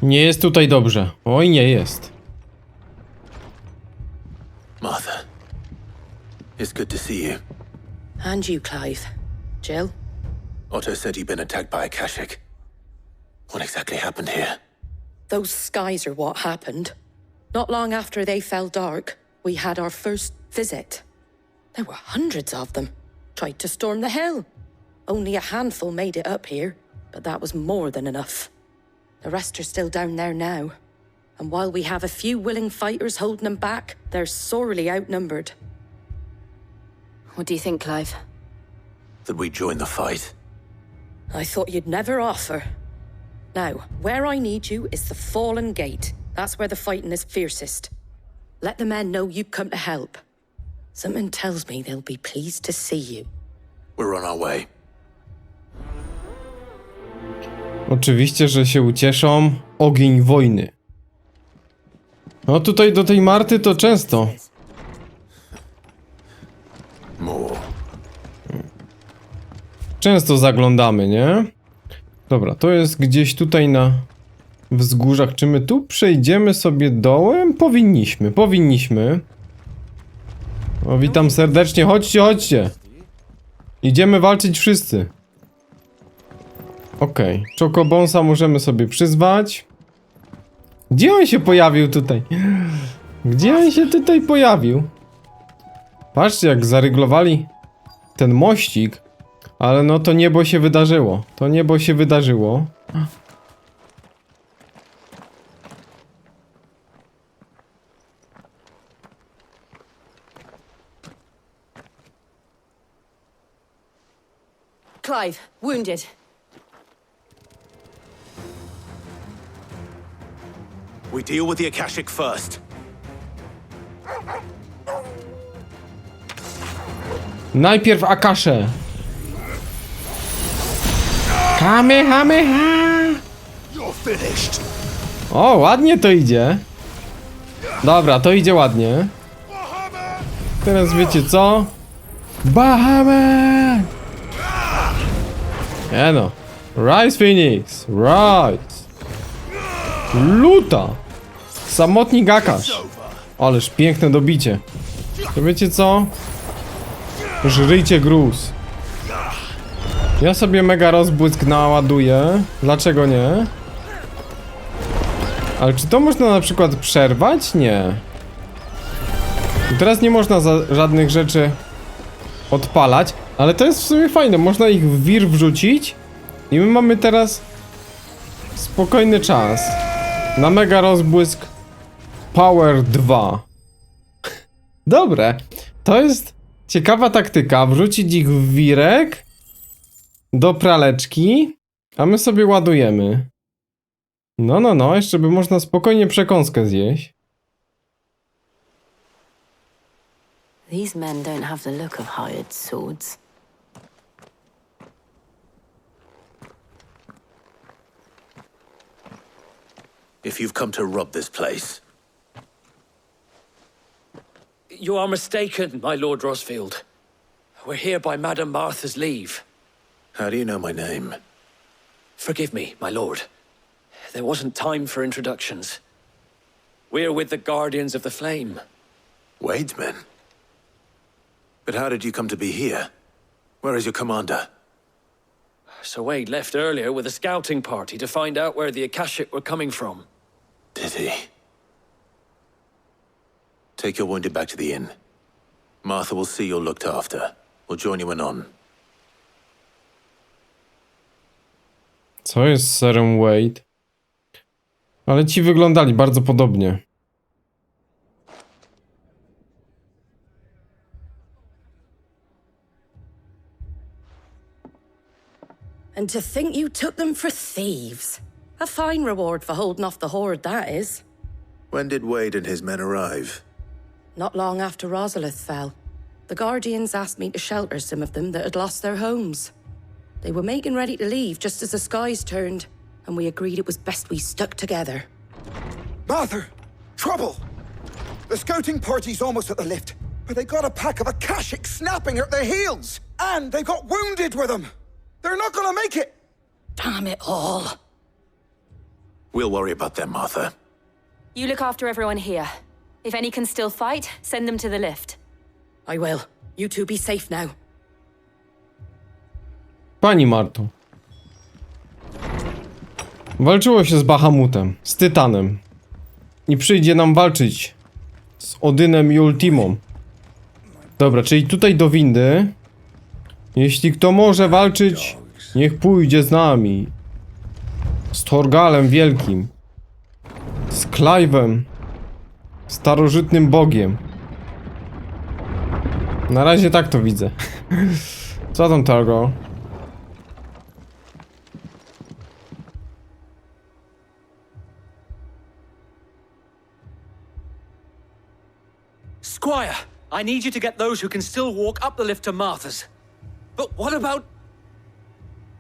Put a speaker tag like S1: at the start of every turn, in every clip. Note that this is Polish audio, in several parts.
S1: Nie jest tutaj dobrze. Oj, nie jest.
S2: Martha, it's good to see you.
S3: And you, Clive. Jill?
S2: Otto said you'd been attacked by a Kashik. What exactly happened here?
S3: Those skies are what happened. Not long after they fell dark, we had our first visit. There were hundreds of them. Tried to storm the hill. Only a handful made it up here, but that was more than enough. The rest are still down there now. And while we have a few willing fighters holding them back, they're sorely outnumbered.
S4: What do you think, Clive?
S2: That we join the fight?
S3: I thought you'd never offer. Now, where I need you is the Fallen Gate. That's where the fighting is fiercest. Let the men know you've come to help. Something tells me they'll be pleased to see you.
S2: We're on our way.
S1: Oczywiście, że się ucieszą. Ogień wojny. No tutaj do tej Marty to często.
S2: More.
S1: Często zaglądamy, nie? Dobra, to jest gdzieś tutaj na wzgórzach. Czy my tu przejdziemy sobie dołem? Powinniśmy. O, witam serdecznie. Chodźcie. Idziemy walczyć wszyscy. Okej. Czokobonsa możemy sobie przyzwać. Gdzie on się pojawił tutaj? Gdzie on się tutaj pojawił? Patrzcie, jak zaryglowali ten mościk. Ale no to niebo się wydarzyło.
S4: Clive, wounded.
S2: We deal with the Akashic first.
S1: Najpierw Akasze. Kamehameha.
S2: You're finished.
S1: O, ładnie to idzie. Dobra, to idzie ładnie. Teraz wiecie co? Bahamut! Nie no. Rise Phoenix. Rise. Luta. Samotnik Akash. Ależ piękne dobicie. To wiecie co? Żryjcie gruz. Ja sobie mega rozbłysk naładuję. Dlaczego nie? Ale czy to można na przykład przerwać? Nie. I teraz nie można żadnych rzeczy odpalać, ale to jest w sumie fajne. Można ich w wir wrzucić i my mamy teraz spokojny czas na mega rozbłysk Power 2. Dobre. To jest ciekawa taktyka. Wrzucić ich w wirek do praleczki, a my sobie ładujemy. No, jeszcze by można spokojnie przekąskę zjeść.
S4: These men don't have the look of hired swords.
S2: If you've come to rob this place,
S5: You are mistaken, my Lord Rosfield. We're here by Madame Martha's leave.
S2: how do you know my name?
S5: Forgive me, my lord. There wasn't time for introductions. We're with the Guardians of the Flame.
S2: Wade's men? But how did you come to be here? Where is your commander?
S5: Sir Wade left earlier with a scouting party to find out where the Akashic were coming from.
S2: Did he? Take your wounded back to the inn. Martha will see you're looked after. We'll join you anon.
S1: Co jest z Serem Wade? Ale ci wyglądali bardzo podobnie.
S3: And to think you took them for thieves. A fine reward for holding off the horde, that is.
S2: When did Wade and his men arrive?
S3: Not long after Rosalith fell, the Guardians asked me to shelter some of them that had lost their homes. They were making ready to leave just as the skies turned, and we agreed it was best we stuck together.
S6: Martha! Trouble! The scouting party's almost at the lift, but they got a pack of Akashic snapping at their heels! And they got wounded with them! They're not gonna make it!
S3: Damn it all.
S2: We'll worry about them, Martha.
S4: You look after everyone here. If any can still fight, send them to the lift.
S3: I will. You two be safe now.
S1: Pani Marto. Walczyło się z Bahamutem, z Tytanem. I przyjdzie nam walczyć z Odynem i Ultimą. Dobra, czyli tutaj do windy. Jeśli kto może walczyć, niech pójdzie z nami. Z Thorgalem Wielkim. Z Clive'em. Starożytnym Bogiem. Na razie tak to widzę. Co tam, Targo?
S5: Squire, I need you to get those who can still walk up the lift to Martha's. But what about...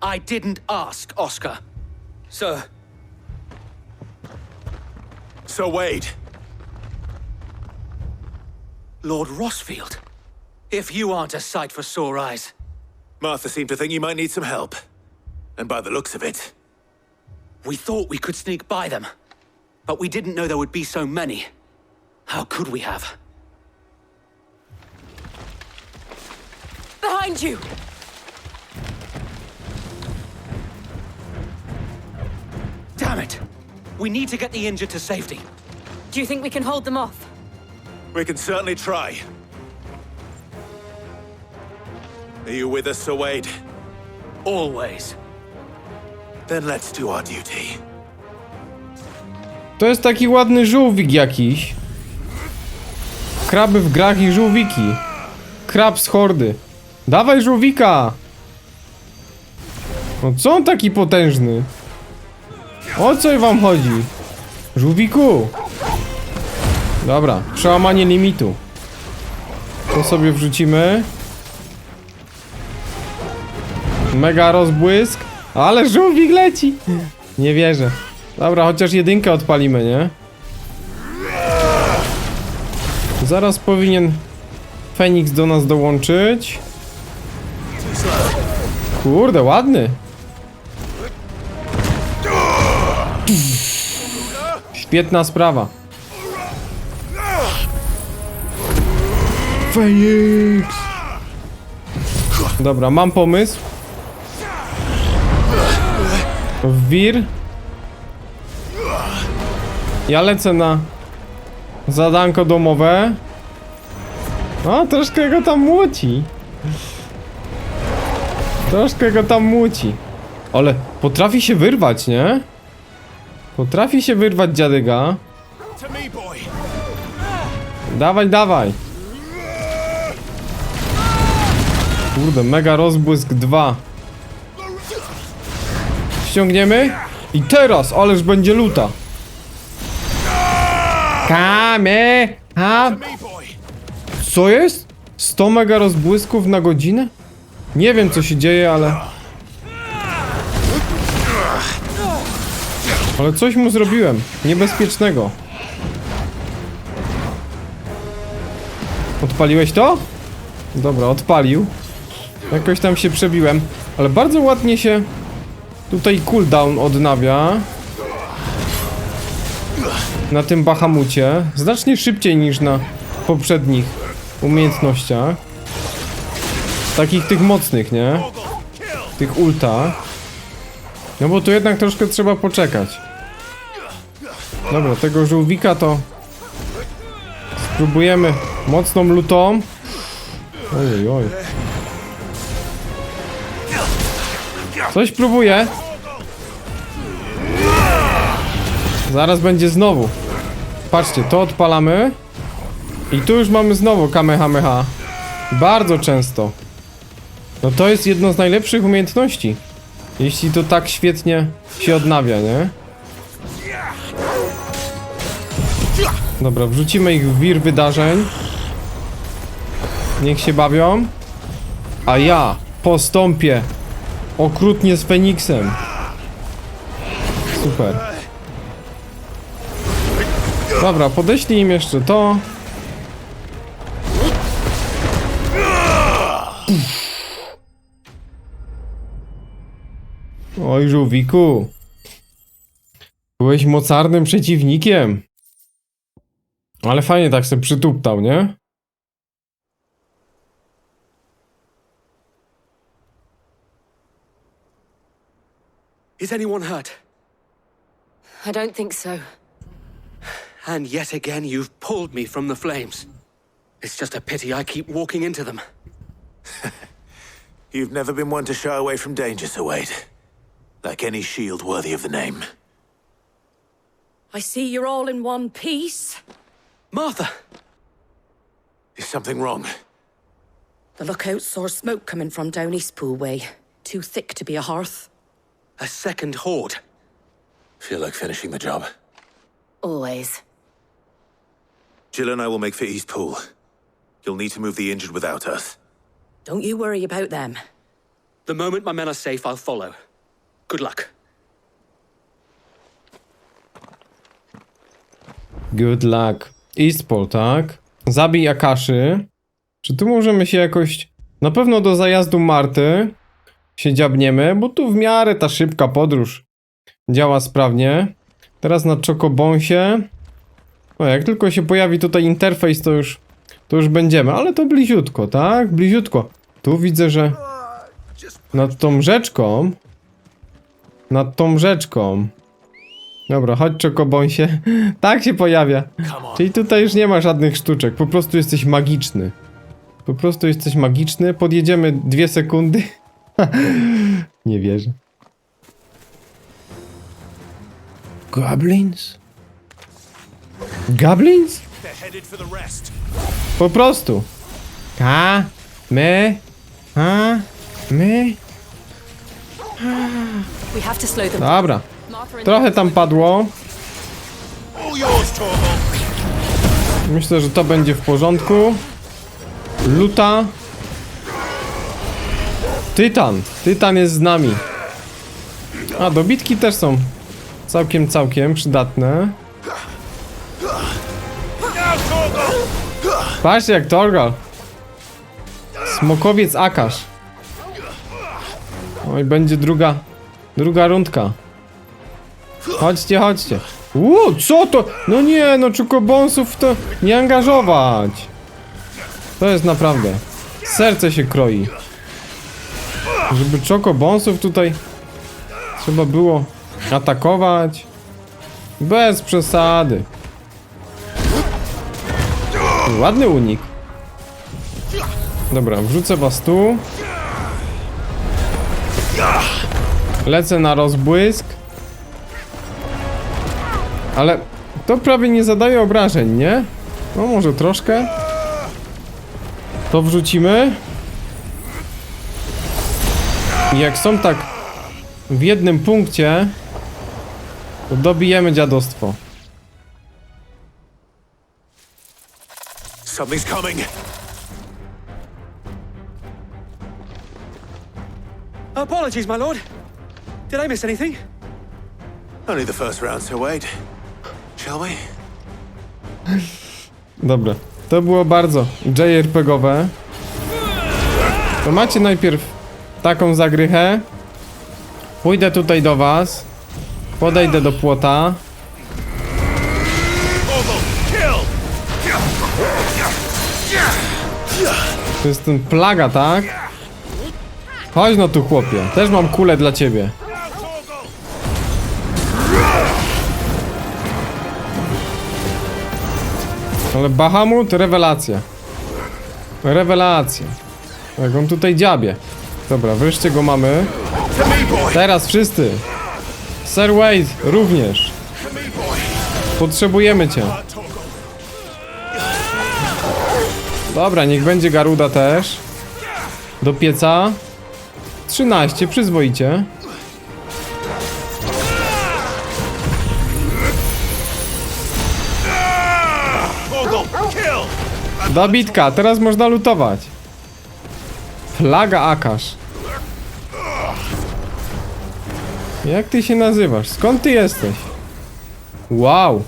S5: I didn't ask, Oscar. Sir.
S2: So Wade,
S5: Lord Rosfield. If you aren't a sight for sore eyes.
S2: Martha seemed to think you might need some help. And by the looks of it,
S5: We thought we could sneak by them. But we didn't know there would be so many. How could we have?
S4: Behind you!
S5: Damn it! We need to get the injured to safety.
S4: Do you think we can hold them off?
S2: we can certainly try. Are you with us, Sir Wade?
S5: Always.
S2: Then let's do our duty.
S1: To jest taki ładny żółwik jakiś. Kraby w grach i żółwiki. Krab z hordy. Dawaj żółwika! No co on taki potężny? O co wam chodzi? Żółwiku! Dobra, przełamanie limitu. To sobie wrzucimy. Mega rozbłysk. Ale żółwik leci! Nie wierzę. Dobra, chociaż jedynkę odpalimy, nie? Zaraz powinien Feniks do nas dołączyć. Kurde, ładny. Świetna sprawa. Feniks! Dobra, mam pomysł. Wir. Ja lecę na zadanko domowe. O, troszkę go tam młoci. Troszkę go tam młoci. Ale potrafi się wyrwać, nie? Potrafi się wyrwać dziadyga. Dawaj, dawaj. Kurde, mega rozbłysk 2. Ściągniemy. I teraz, ależ będzie luta. Kame! Ha! Co jest? 100 mega rozbłysków na godzinę? Nie wiem co się dzieje, ale... Ale coś mu zrobiłem. Niebezpiecznego. Odpaliłeś to? Dobra, odpalił. Jakoś tam się przebiłem. Ale bardzo ładnie się... Tutaj cooldown odnawia. Na tym Bahamucie. Znacznie szybciej niż na poprzednich umiejętnościach. Takich tych mocnych, nie? Tych ulta. No bo tu jednak troszkę trzeba poczekać. Dobra, tego żółwika to... Spróbujemy mocną lutą. Ojej, oj. Coś próbuję. Zaraz będzie znowu. Patrzcie, to odpalamy. I tu już mamy znowu Kamehameha. Bardzo często. No to jest jedno z najlepszych umiejętności. Jeśli to tak świetnie się odnawia, nie? Dobra, wrzucimy ich w wir wydarzeń. Niech się bawią. A ja postąpię okrutnie z Feniksem. Super. Dobra, podeślij im jeszcze to. Oj, żółwiku. Byłeś mocarnym przeciwnikiem. Ale fajnie tak sobie przytuptał, nie?
S5: Is anyone hurt?
S4: I don't think so.
S5: And yet again, you've pulled me from the flames. It's just a pity I keep walking into them.
S2: You've never been one to shy away from danger, Sir Wade. Like any shield worthy of the name.
S3: I see you're all in one piece.
S5: Martha!
S2: Is something wrong?
S3: The lookout saw smoke coming from down East Pool way. Too thick to be a hearth.
S5: A second horde.
S2: Feel like finishing the job.
S4: Always.
S2: Jill and I will make for East Pool. You'll need to move the injured without us.
S3: Don't you worry about them.
S5: The moment my men are safe, I'll follow. Good luck.
S1: Good luck. Eastpol, tak? Zabij Akaszy. Czy tu możemy się jakoś... Na pewno do zajazdu Marty się dziabniemy, bo tu w miarę ta szybka podróż działa sprawnie. Teraz na Czokobonsie. O, jak tylko się pojawi tutaj interfejs, to już będziemy. Ale to bliziutko, tak? Bliziutko. Tu widzę, że nad tą rzeczką... Dobra, chodź Czokobonsie. Tak się pojawia. Czyli tutaj już nie ma żadnych sztuczek. Po prostu jesteś magiczny. Po prostu jesteś magiczny. Podjedziemy 2 sekundy. Nie wierzę. Goblins? Goblins? Po prostu. My.
S4: We have to slow them.
S1: Dobra.
S4: Martha and
S1: Trochę tam padło. Myślę, że to będzie w porządku. Luta. Tytan jest z nami. A, dobitki też są całkiem przydatne. Patrzcie jak Torgal. Smokowiec Akasz. Oj, będzie druga rundka. Chodźcie. Co to? No nie, no czukobonsów to nie angażować. To jest naprawdę. Serce się kroi. Żeby czokobonsów tutaj trzeba było atakować. Bez przesady. Ładny unik. Dobra, wrzucę was tu. Lecę na rozbłysk. Ale to prawie nie zadaje obrażeń, nie? No może troszkę. To wrzucimy. I jak są tak w jednym punkcie, to dobijemy dziadostwo.
S2: Something's coming.
S5: Apologies, my lord. Did I miss anything?
S2: Only the first round, Sir Wade. Shall we?
S1: Dobra, to było bardzo JRPG-owe. To macie najpierw taką zagrychę. Pójdę tutaj do was. Podejdę do płota. To jest ten plaga, tak? Chodź no tu, chłopie. Też mam kulę dla ciebie. Ale Bahamut, rewelacja. Rewelacja. Jak on tutaj dziabie. Dobra, wreszcie go mamy. Teraz wszyscy. Sir Wade również. Potrzebujemy cię. Dobra, niech będzie Garuda też. Do pieca. 13, przyzwoicie. Dobitka, teraz można lutować. Flaga Akasz. Jak ty się nazywasz? Skąd ty jesteś? Wow.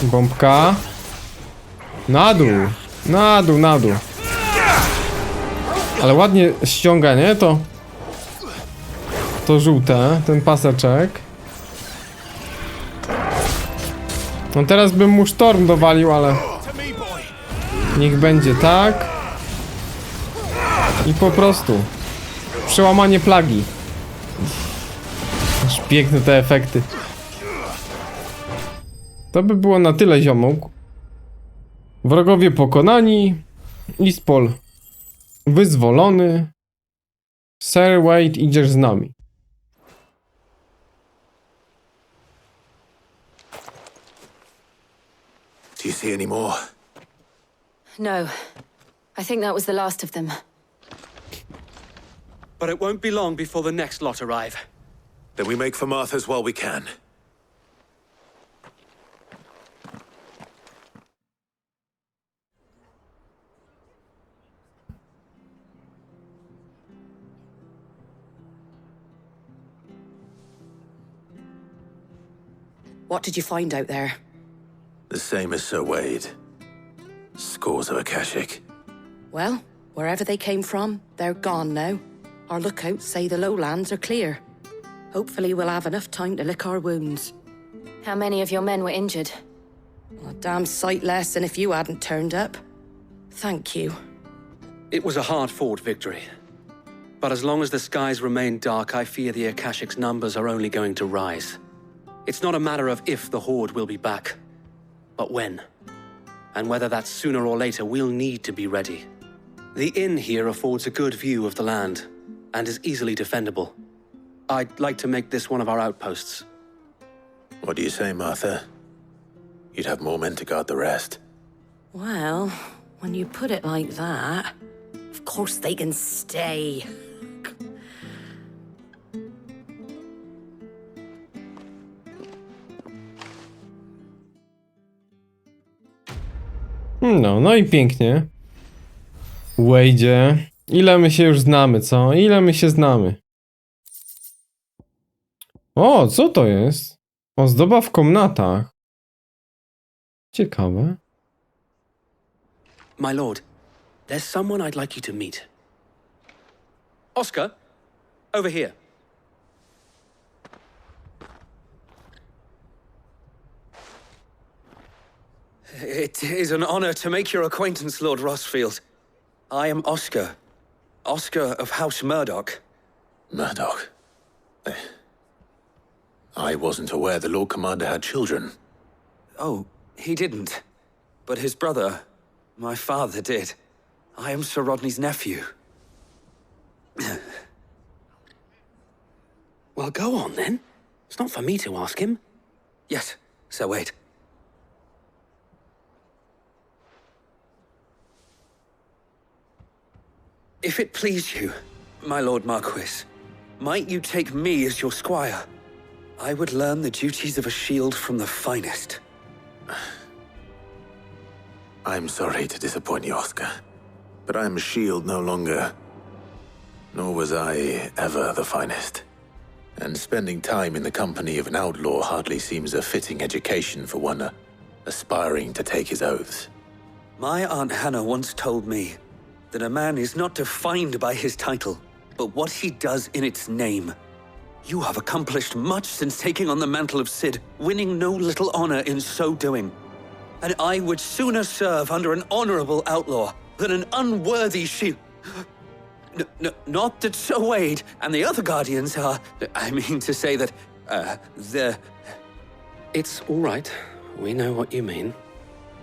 S1: Bombka. Na dół. Na dół, na dół. Ale ładnie ściąga, nie? To to żółte, ten paseczek. No teraz bym mu sztorm dowalił, ale niech będzie tak. I po prostu przełamanie plagi. Aż piękne te efekty. To by było na tyle, ziomok. Wrogowie pokonani. Ispol wyzwolony. Sir Wade, idziesz z nami.
S2: Do you see any more?
S4: No. I think that was the last of them.
S5: But it won't be long before the next lot arrive.
S2: Then we make for Martha's while we can.
S3: What did you find out there?
S2: The same as Sir Wade. Scores of Akashic.
S3: Well, wherever they came from, they're gone now. Our lookouts say the lowlands are clear. Hopefully we'll have enough time to lick our wounds.
S4: How many of your men were injured?
S3: A damn sight less than if you hadn't turned up. Thank you.
S5: It was a hard-fought victory. But as long as the skies remain dark, I fear the Akashic's numbers are only going to rise. It's not a matter of if the Horde will be back, but when. And whether that's sooner or later, we'll need to be ready. The inn here affords a good view of the land, and is easily defendable. I'd like to make this one of our outposts.
S2: What do you say, Martha? You'd have more men to guard the rest.
S3: Well, when you put it like that, of course they can stay.
S1: No i pięknie. Wejdzie. Ile my się już znamy, co? Ile my się znamy? O, co to jest? Ozdoba w komnatach. Ciekawe.
S5: My lord, there's someone I'd like you to meet. Oscar, over here.
S7: It is an honor to make your acquaintance, Lord Rosfield. I am Oscar. Oscar of House Murdoch.
S2: Murdoch. I wasn't aware the Lord Commander had children.
S7: Oh, he didn't. But his brother, my father, did. I am Sir Rodney's nephew.
S5: Well, go on then. It's not for me to ask him.
S7: Yes, Sir Wade. If it please you, my Lord Marquis, might you take me as your squire? I would learn the duties of a shield from the finest.
S2: I'm sorry to disappoint you, Oscar, but I'm a shield no longer. Nor was I ever the finest. And spending time in the company of an outlaw hardly seems a fitting education for one aspiring to take his oaths.
S7: My Aunt Hannah once told me that a man is not defined by his title, but what he does in its name. You have accomplished much since taking on the mantle of Cid, winning no little honor in so doing. And I would sooner serve under an honorable outlaw than an unworthy shield. Not that Sir Wade and the other guardians are... I mean to say that, they're...
S5: It's all right. We know what you mean.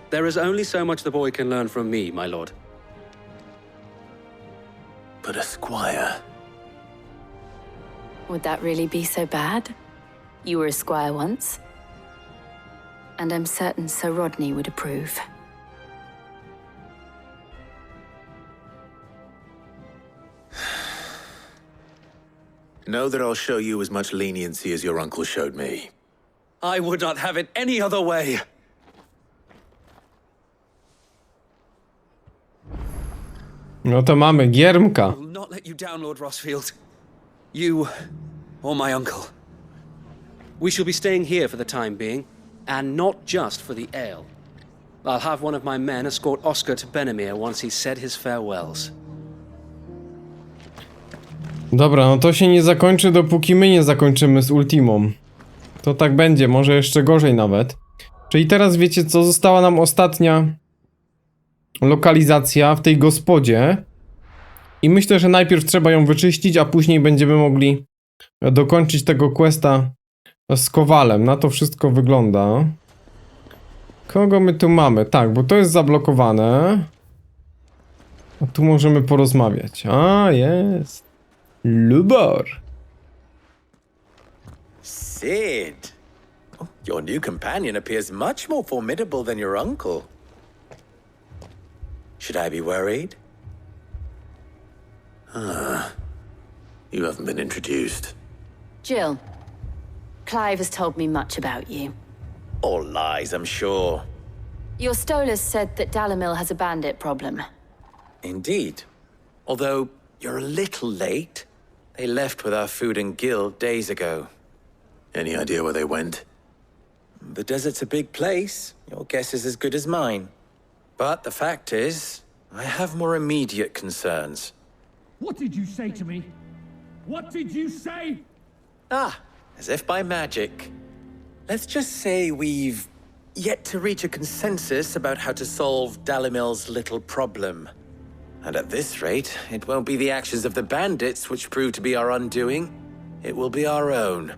S5: There is only so much the boy can learn from me, my lord.
S2: But a squire...
S4: Would that really be so bad? You were a squire once. And I'm certain Sir Rodney would approve.
S2: Know that I'll show you as much leniency as your uncle showed me.
S7: I would not have it any other way.
S1: No to mamy giermka.
S7: I will not let you down, Lord Rosfield. You or my uncle.
S5: We shall be staying here for the time being, and not just for the ale. I'll have one of my men escort Oscar to Benimir once he's said his farewells.
S1: Dobra, no to się nie zakończy, dopóki my nie zakończymy z Ultimą. To tak będzie, może jeszcze gorzej nawet. Czyli teraz wiecie co, została nam ostatnia lokalizacja w tej gospodzie. I myślę, że najpierw trzeba ją wyczyścić, a później będziemy mogli dokończyć tego questa z Kowalem. Na to wszystko wygląda. Kogo my tu mamy? Tak, bo to jest zablokowane. A tu możemy porozmawiać. A, jest. Lubor.
S8: Sid! Oh, your new companion appears much more formidable than your uncle. Should I be worried?
S2: You haven't been introduced.
S4: Jill, Clive has told me much about you.
S8: All lies, I'm sure.
S4: Your Stolas said that Dalamil has a bandit problem.
S8: Indeed. Although you're a little late. They left with our food and guild days ago.
S2: Any idea where they went?
S8: The desert's a big place. Your guess is as good as mine. But the fact is, I have more immediate concerns.
S9: What did you say to me? What did you say?
S8: Ah, as if by magic. Let's just say we've yet to reach a consensus about how to solve Dalimil's little problem. And at this rate, it won't be the actions of the bandits which prove to be our undoing. It will be our own.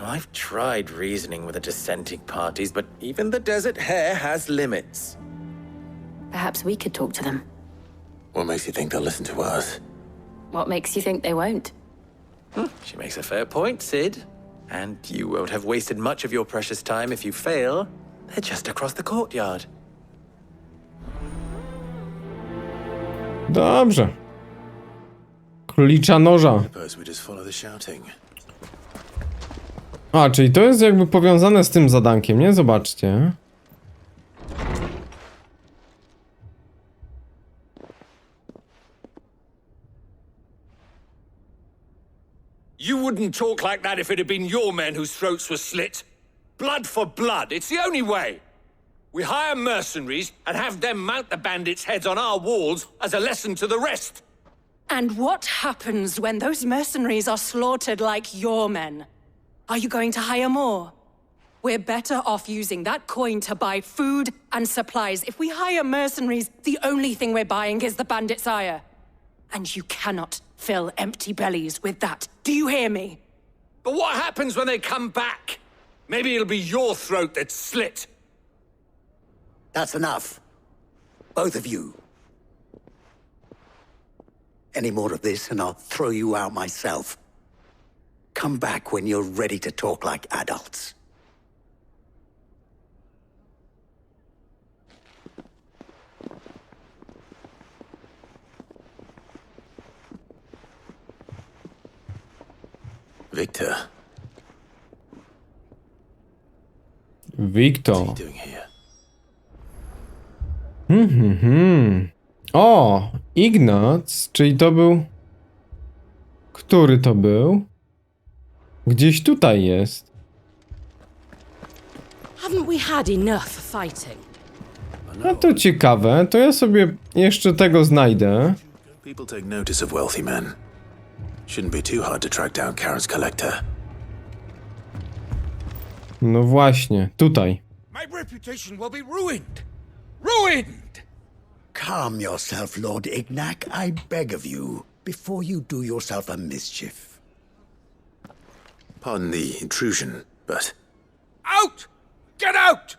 S8: I've tried reasoning with the dissenting parties, but even the Desert Hare has limits.
S4: Perhaps we could talk to them.
S2: What makes you think they'll listen to us?
S4: What makes you think they won't?
S8: She makes a fair point, Sid. And you won't have wasted much of your precious time if you fail. They're just across the courtyard.
S1: Dobrze. Królicza noża.
S2: Suppose we just follow the shouting.
S1: A, czyli to jest jakby powiązane z tym zadankiem, nie? Zobaczcie.
S10: You wouldn't talk like that if it had been your men whose throats were slit. Blood for blood, it's the only way. We hire mercenaries and have them mount the bandits' heads on our walls as a lesson to the rest.
S11: And what happens when those mercenaries are slaughtered like your men? Are you going to hire more? We're better off using that coin to buy food and supplies. If we hire mercenaries, the only thing we're buying is the bandit's ire. And you cannot fill empty bellies with that. Do you hear me?
S10: But what happens when they come back? Maybe it'll be your throat that's slit.
S12: That's enough. Both of you. Any more of this and I'll throw you out myself. Come back when you're ready to talk like adults.
S2: Victor.
S1: Victor.
S2: What's he doing here?
S1: O, Ignac, czyli to był... Który to był? Gdzieś tutaj jest.
S11: Haven't we had enough fighting?
S1: No to ciekawe, to ja sobie jeszcze tego znajdę.
S2: People take notice of wealthy men. Shouldn't be too hard to track down Karen's collector.
S1: No właśnie, tutaj.
S10: My reputation will be ruined. Ruined!
S12: Calm yourself, Lord Ignac, I beg of you, before you do yourself a mischief.
S2: Pardon the intrusion, but
S10: Out! Get out!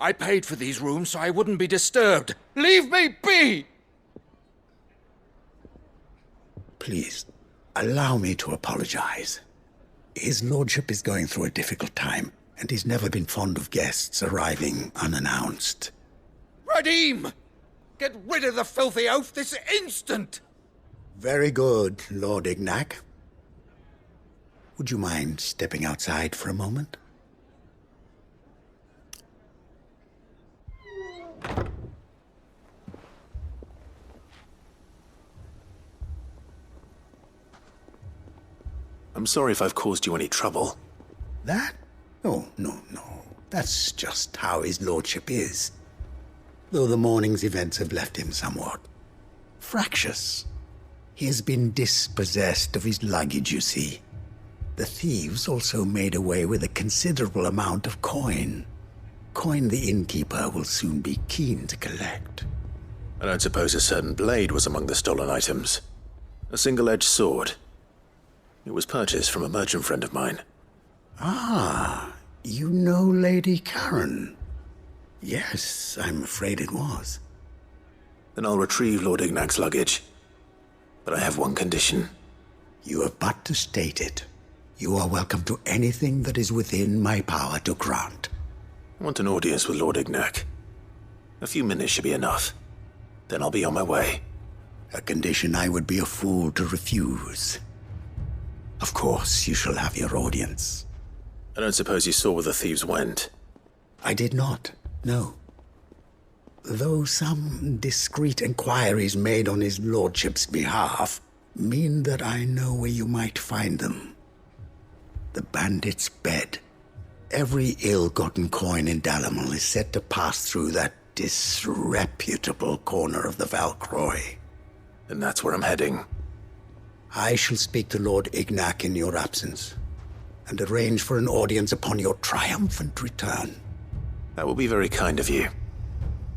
S10: I paid for these rooms so I wouldn't be disturbed. Leave me be!
S12: Please, allow me to apologize. His lordship is going through a difficult time, and he's never been fond of guests arriving unannounced.
S10: Radim! Get rid of the filthy oaf this instant!
S12: Very good, Lord Ignac. Would you mind stepping outside for a moment?
S2: I'm sorry if I've caused you any trouble.
S12: That? Oh, no. That's just how his lordship is. Though the morning's events have left him somewhat fractious. He has been dispossessed of his luggage, you see. The thieves also made away with a considerable amount of coin. Coin the innkeeper will soon be keen to collect.
S2: I don't suppose a certain blade was among the stolen items. A single-edged sword. It was purchased from a merchant friend of mine.
S12: Ah, you know Lady Karen? Yes, I'm afraid it was.
S2: Then I'll retrieve Lord Ignac's luggage. But I have one condition.
S12: You have but to state it. You are welcome to anything that is within my power to grant.
S2: I want an audience with Lord Ignac. A few minutes should be enough. Then I'll be on my way.
S12: A condition I would be a fool to refuse. Of course, you shall have your audience.
S2: I don't suppose you saw where the thieves went.
S12: I did not, no. Though some discreet inquiries made on his lordship's behalf mean that I know where you might find them. The bandit's bed. Every ill-gotten coin in Dalimil is said to pass through that disreputable corner of the Valcroy.
S2: And that's where I'm heading.
S12: I shall speak to Lord Ignac in your absence, and arrange for an audience upon your triumphant return.
S2: That will be very kind of you.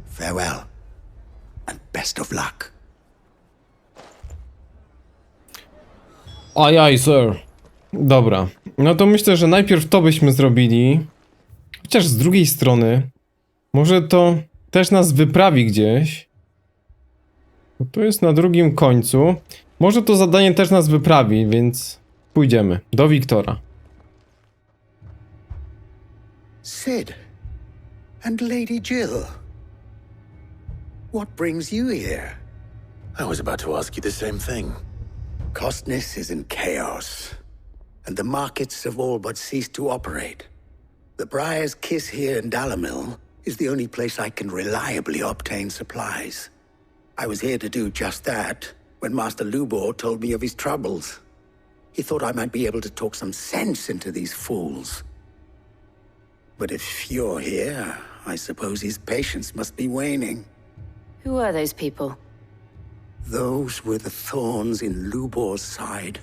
S12: Farewell, and best of luck.
S1: Ajaj, sir. Dobra, no to myślę, że najpierw to byśmy zrobili. Chociaż z drugiej strony, może to też nas wyprawi gdzieś. Bo to jest na drugim końcu. Może to zadanie też nas wyprawi, więc pójdziemy do Wiktora.
S12: Cid and Lady Jill. What brings you here?
S2: I was about to ask you the same thing.
S12: Costness is in chaos, and the markets have all but ceased to operate. The Briar's Kiss here in Dalimil is the only place I can reliably obtain supplies. I was here to do just that when Master Lubor told me of his troubles. He thought I might be able to talk some sense into these fools. But if you're here, I suppose his patience must be waning.
S4: Who are those people?
S12: Those were the thorns in Lubor's side.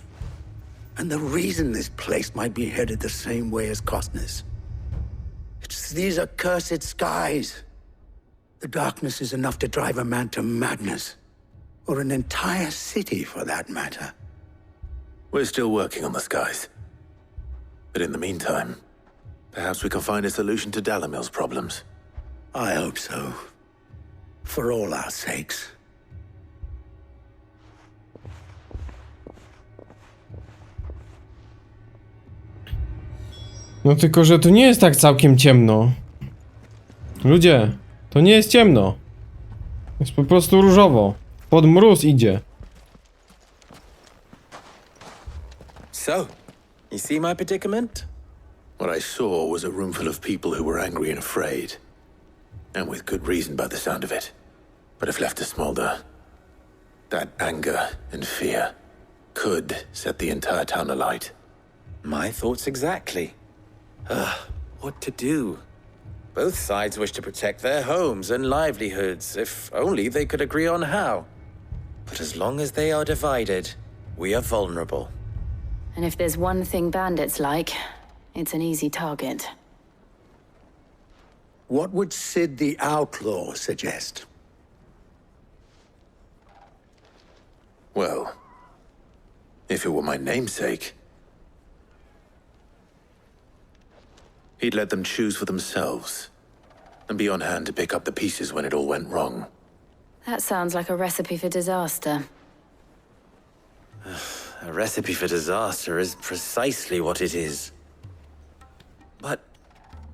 S12: And the reason this place might be headed the same way as Costness. It's these accursed skies. The darkness is enough to drive a man to madness. Or an entire city, for that matter.
S2: We're still working on the skies. But in the meantime, perhaps we can find a solution to Dalimil's problems.
S12: I hope so. For all our sakes.
S1: No tylko, że tu nie jest tak całkiem ciemno. Ludzie, to nie jest ciemno. Jest po prostu różowo. Pod mróz idzie.
S8: So, you see my predicament?
S2: What I saw was a room full of people who were angry and afraid. And with good reason by the sound of it. But if left to smolder, that anger and fear could set the entire town alight.
S8: My thoughts exactly. What to do? Both sides wish to protect their homes and livelihoods, if only they could agree on how. But as long as they are divided, we are vulnerable.
S4: And if there's one thing bandits like, it's an easy target.
S12: What would Cid the Outlaw suggest?
S2: Well, if it were my namesake, he'd let them choose for themselves, and be on hand to pick up the pieces when it all went wrong.
S4: That sounds like a recipe for disaster.
S8: A recipe for disaster is precisely what it is. But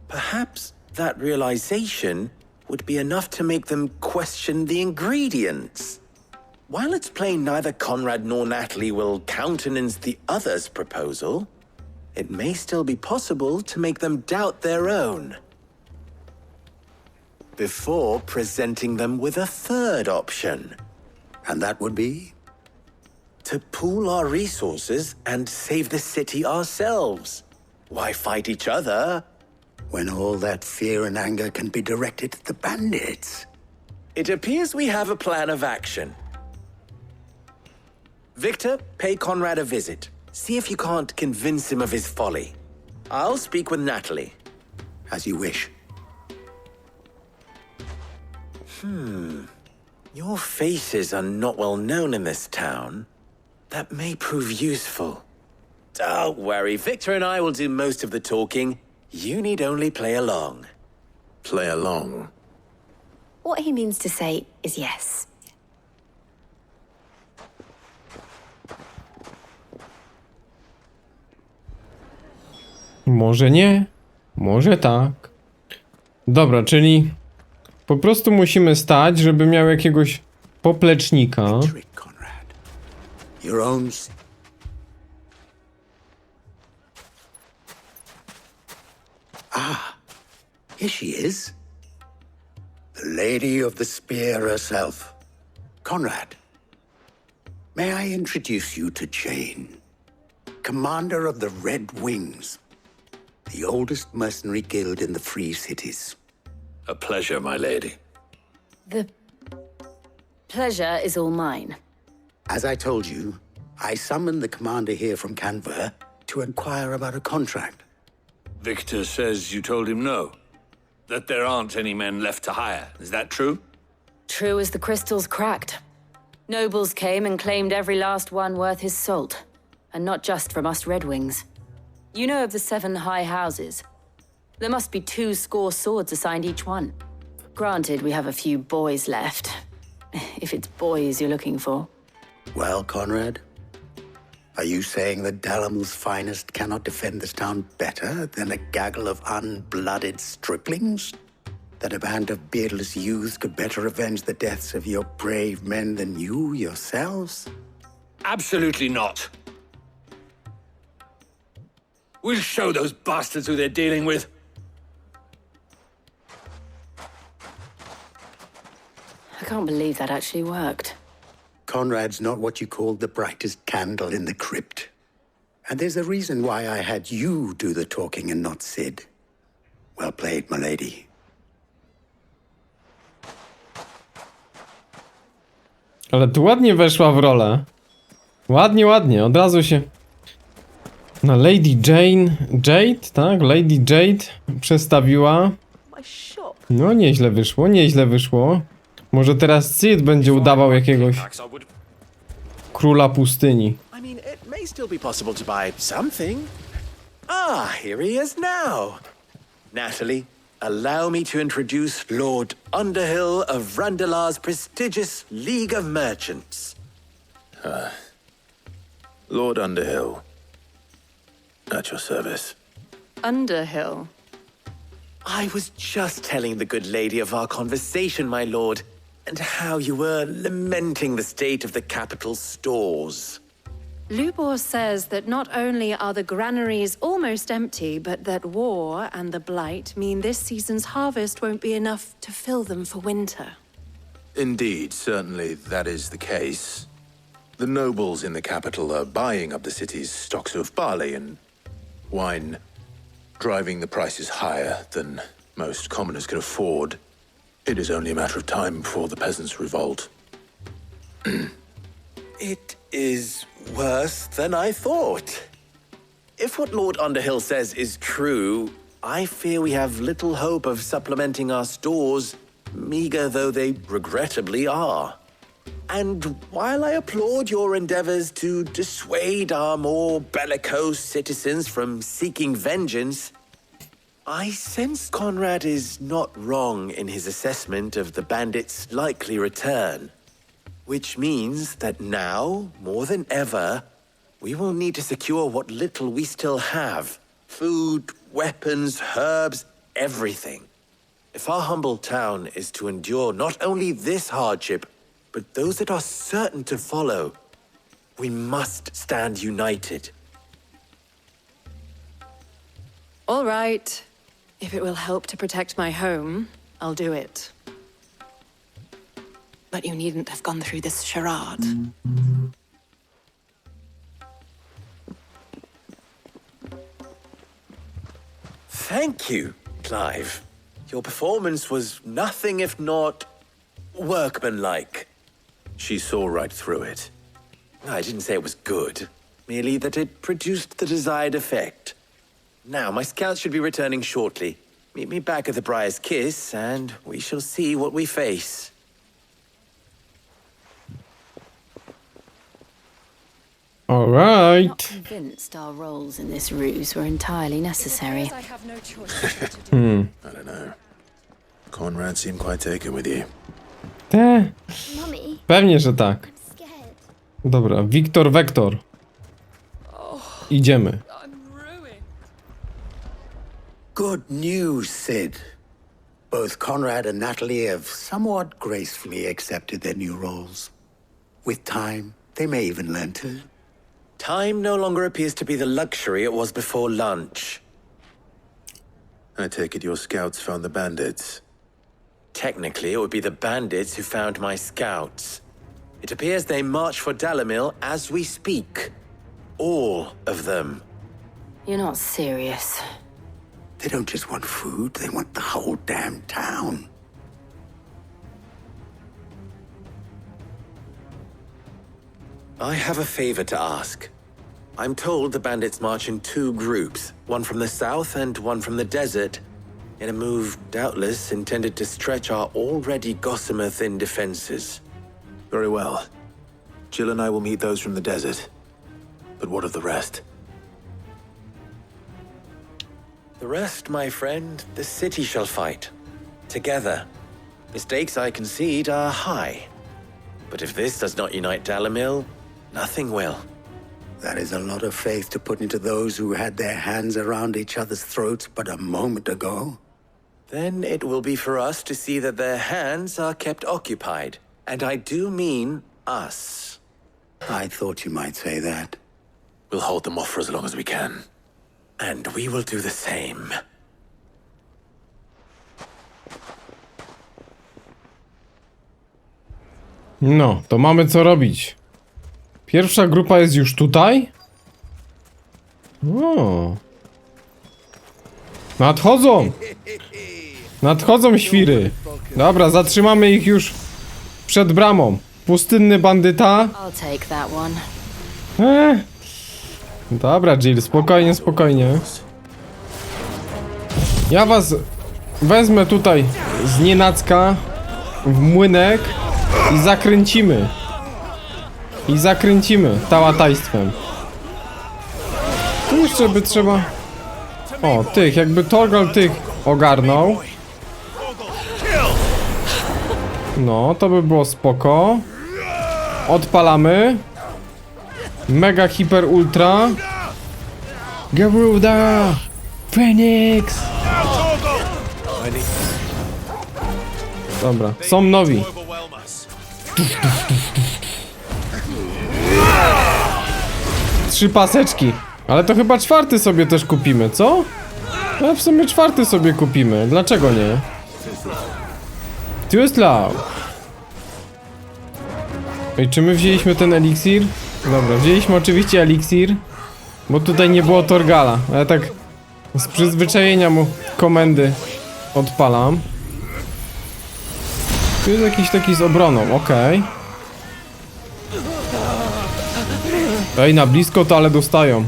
S8: perhaps that realization would be enough to make them question the ingredients. While it's plain neither Conrad nor Natalie will countenance the other's proposal, it may still be possible to make them doubt their own. Before presenting them with a third option.
S12: And that would be?
S8: To pool our resources and save the city ourselves. Why fight each other?
S12: When all that fear and anger can be directed at the bandits.
S8: It appears we have a plan of action. Victor, pay Conrad a visit. See if you can't convince him of his folly. I'll speak with Natalie.
S12: As you wish.
S8: Your faces are not well known in this town. That may prove useful. Don't worry, Victor and I will do most of the talking. You need only play along.
S2: Play along.
S4: What he means to say is yes.
S1: Może nie, może tak. Dobra, czyli po prostu musimy stać, żeby miał jakiegoś poplecznika.
S12: Conrad. Your own... Ah, here she is. The Lady of the Spear herself. Conrad, may I introduce you to Jane, commander of the Red Wings, the oldest mercenary guild in the Free Cities.
S10: A pleasure, my lady.
S4: The pleasure is all mine.
S12: As I told you, I summoned the commander here from Canver to inquire about a contract.
S10: Victor says you told him no. That there aren't any men left to hire. Is that true?
S4: True as the crystals cracked. Nobles came and claimed every last one worth his salt. And not just from us Red Wings. You know of the 7 high houses. There must be 200 swords assigned each one. Granted, we have a few boys left. If it's boys you're looking for.
S12: Well, Conrad, are you saying that Dalamil's finest cannot defend this town better than a gaggle of unblooded striplings? That a band of beardless youths could better avenge the deaths of your brave men than you yourselves?
S10: Absolutely not. We'll show those bastards who they're dealing with.
S4: I can't believe that actually worked.
S12: Conrad's not what you called the brightest candle in the crypt. And there's a reason why I had you do the talking and not Sid. Well played, my lady.
S1: Ale tu ładnie weszła w rolę. Ładnie, ładnie, od razu się... No, Lady Jade, tak? Lady Jade przestawiła. No, nieźle wyszło, nieźle wyszło. Może teraz Sid będzie udawał jakiegoś króla pustyni.
S8: I mean, it may still be possible to buy something. Ah, here he is now. Natalie, allow me to introduce Lord Underhill of Randalar's prestigious League of Merchants.
S2: Lord Underhill. At your service.
S11: Underhill.
S8: I was just telling the good lady of our conversation, my lord, and how you were lamenting the state of the capital's stores.
S11: Lubor says that not only are the granaries almost empty, but that war and the blight mean this season's harvest won't be enough to fill them for winter.
S2: Indeed, certainly that is the case. The nobles in the capital are buying up the city's stocks of barley and wine, driving the prices higher than most commoners can afford. It is only a matter of time before the peasants revolt.
S8: It is worse than I thought. If what Lord Underhill says is true, I fear we have little hope of supplementing our stores, meager though they regrettably are. And while I applaud your endeavors to dissuade our more bellicose citizens from seeking vengeance, I sense Conrad is not wrong in his assessment of the bandits' likely return. Which means that now, more than ever, we will need to secure what little we still have. Food, weapons, herbs, everything. If our humble town is to endure not only this hardship, but those that are certain to follow, we must stand united.
S11: All right. If it will help to protect my home, I'll do it. But you needn't have gone through this charade.
S8: Thank you, Clive. Your performance was nothing if not workmanlike.
S2: She saw right through it.
S8: I didn't say it was good, merely that it produced the desired effect. Now, my scouts should be returning shortly. Meet me back at the Briar's Kiss, and we shall see what we face.
S1: All right.
S4: Not convinced our roles in this ruse were entirely necessary.
S3: I have no choice but to do.
S2: I don't know. Conrad seemed quite taken with you.
S1: Te.
S13: Mummy,
S1: Pewnie, że tak.
S13: I'm scared.
S1: Dobra, Wiktor Wektor. Idziemy.
S12: Good news, Sid. Both Conrad and Natalie have somewhat gracefully accepted their new roles. With time, they may even learn to.
S8: Time no longer appears to be the luxury it was before lunch.
S2: I take it your scouts found the bandits.
S8: Technically, it would be the bandits who found my scouts. It appears they march for Dalimil as we speak. All of them.
S4: You're not serious.
S12: They don't just want food, they want the whole damn town.
S8: I have a favor to ask. I'm told the bandits march in 2 groups, one from the south and one from the desert, in a move doubtless intended to stretch our already gossamer-thin defenses.
S2: Very well. Jill and I will meet those from the desert. But what of the rest?
S8: The rest, my friend, the city shall fight. Together. Mistakes, I concede, are high. But if this does not unite Dalimil, nothing will.
S12: That is a lot of faith to put into those who had their hands around each other's throats but a moment ago.
S8: Then it will be for us to see that their hands are kept occupied. And I do mean us.
S12: I thought you might say that.
S2: We'll hold them off for as long as we can.
S8: And we will do the same.
S1: No, to mamy co robić. Pierwsza grupa jest już tutaj? O. Nadchodzą! Nadchodzą świry. Dobra, zatrzymamy ich już przed bramą. Pustynny bandyta.
S4: I'll take that one.
S1: Dobra, Jill, spokojnie, spokojnie. Ja was wezmę tutaj z nienacka w młynek i zakręcimy. I zakręcimy tałatajstwem. Tu jeszcze by trzeba... O, tych, jakby Torgal tych ogarnął. No, to by było spoko. Odpalamy. Mega, hiper, ultra. Garuda! Phoenix! Dobra, są nowi. Trzy paseczki. Ale to chyba 4 sobie też kupimy, co? No w sumie 4 sobie kupimy. Dlaczego nie? Tuslaw. Ej, czy my wzięliśmy ten eliksir? Dobra, wzięliśmy oczywiście eliksir. Bo tutaj nie było Torgala. Ale tak z przyzwyczajenia mu komendy odpalam. Tu jest jakiś taki z obroną, okej. Ej, na blisko to ale dostają.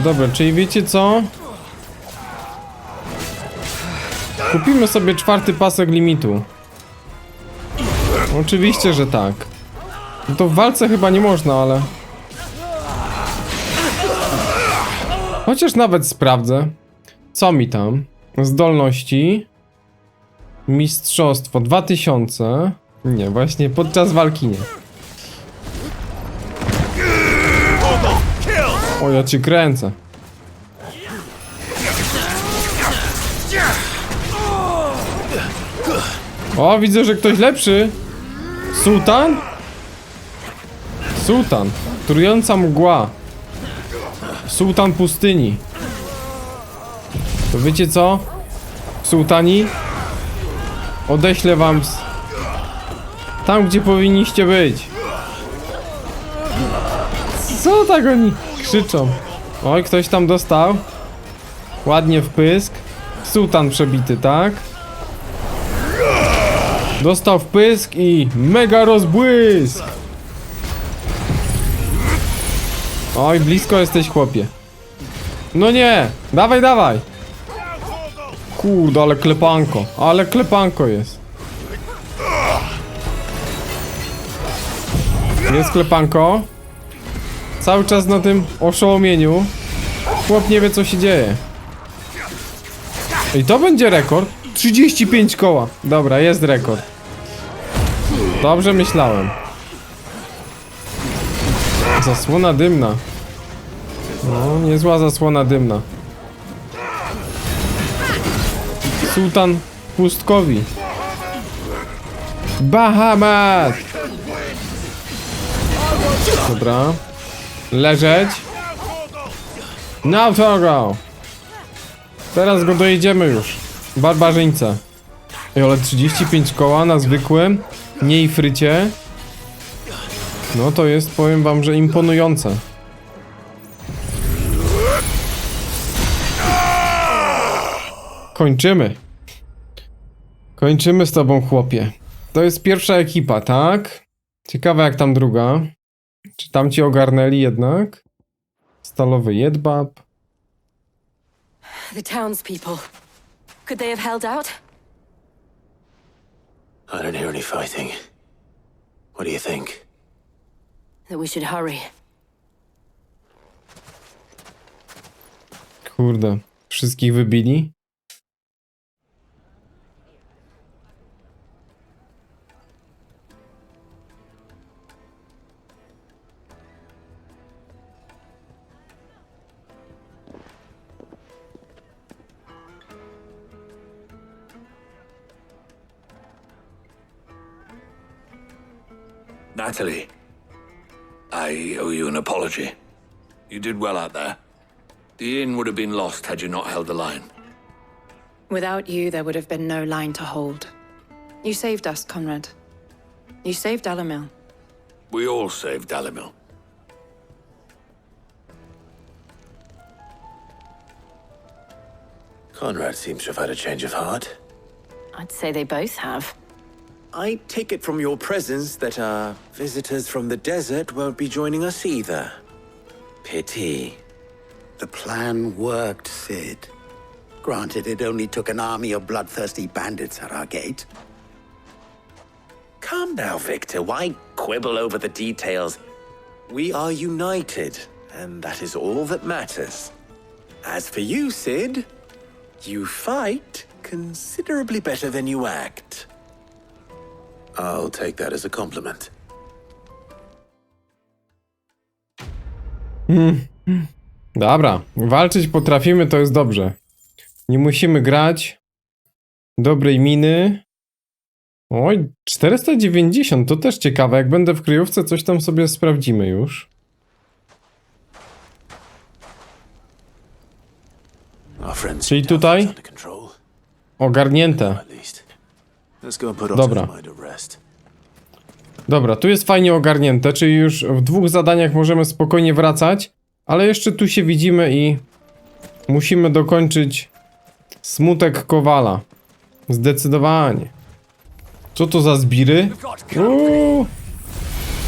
S1: Dobra, czyli wiecie co? Kupimy sobie 4 pasek limitu. Oczywiście, że tak. No to w walce chyba nie można, ale... Chociaż nawet sprawdzę. Co mi tam? Zdolności. Mistrzostwo 2000. Nie, właśnie podczas walki nie. O, ja ci kręcę. O, widzę, że ktoś lepszy. Sułtan? Sułtan. Trująca mgła. Sułtan pustyni. To wiecie co? Sułtani? Odeślę wam tam, gdzie powinniście być. Co tak oni krzyczą? Oj, ktoś tam dostał. Ładnie w pysk. Sułtan przebity, tak? Dostał w pysk i mega rozbłysk. Oj, blisko jesteś, chłopie. No nie! Dawaj, dawaj! Kurde, ale klepanko. Ale klepanko jest. Jest klepanko. Cały czas na tym oszołomieniu. Chłop nie wie, co się dzieje. I to będzie rekord. 35 koła. Dobra, jest rekord. Dobrze myślałem. Zasłona dymna. No, niezła zasłona dymna. Sułtan Pustkowi. Bahamat! Dobra. Leżeć. Now to go! Teraz go dojedziemy już. Barbarzyńca. Ej, ale 35 koła na zwykłym, nie i frycie. No to jest, powiem wam, że imponujące. Kończymy. Kończymy z tobą, chłopie. To jest pierwsza ekipa, tak? Ciekawe jak tam druga. Czy tam ci ogarnęli jednak? Stalowy jedwab.
S4: The townspeople. Could they have held out?
S2: I don't hear any fighting. What do you think?
S4: That we should hurry.
S1: Kurde, wszystkich wybili?
S10: Natalie, I owe you an apology. You did well out there. The inn would have been lost had you not held the line.
S11: Without you, there would have been no line to hold. You saved us, Conrad. You saved Dalimil.
S10: We all saved Dalimil.
S2: Conrad seems to have had a change of heart.
S4: I'd say they both have.
S8: I take it from your presence that our visitors from the desert won't be joining us either. Pity.
S12: The plan worked, Sid. Granted, it only took an army of bloodthirsty bandits at our gate.
S8: Calm now, Victor. Why quibble over the details? We are united, and that is all that matters. As for you, Sid, you fight considerably better than you act.
S2: I'll take that as a compliment.
S1: Dobra, walczyć potrafimy, to jest dobrze. Nie musimy grać. Dobrej miny. Oj, 490, to też ciekawe. Jak będę w kryjówce, coś tam sobie sprawdzimy już. Czyli tutaj ogarnięte. Dobra. Dobra, tu jest fajnie ogarnięte, czyli już w 2 zadaniach możemy spokojnie wracać, ale jeszcze tu się widzimy i musimy dokończyć smutek Kowala. Zdecydowanie. Co to za zbiry?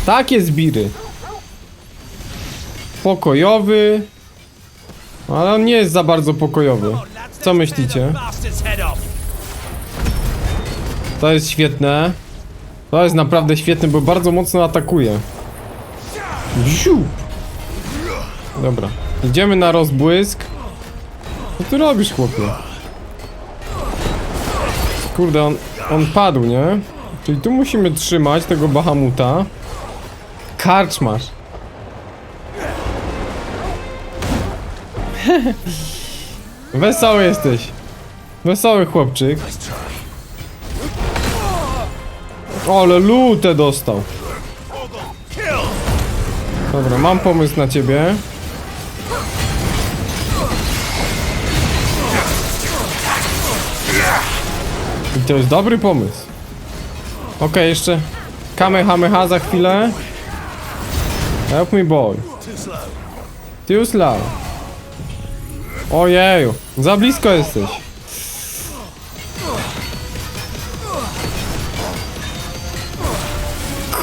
S1: Takie zbiry. Pokojowy. Ale on nie jest za bardzo pokojowy. Co myślicie? To jest świetne. To jest naprawdę świetne, bo bardzo mocno atakuje. Ziu! Dobra. Idziemy na rozbłysk. Co ty robisz, chłopie? Kurde, on padł, nie? Czyli tu musimy trzymać tego Bahamuta. Karczmasz. Wesoły jesteś. Wesoły chłopczyk. Ale lutę dostał. Dobra, mam pomysł na ciebie. I to jest dobry pomysł. Okej, jeszcze Kamehameha za chwilę. Help me, boy. Too slow. Ojeju, za blisko jesteś.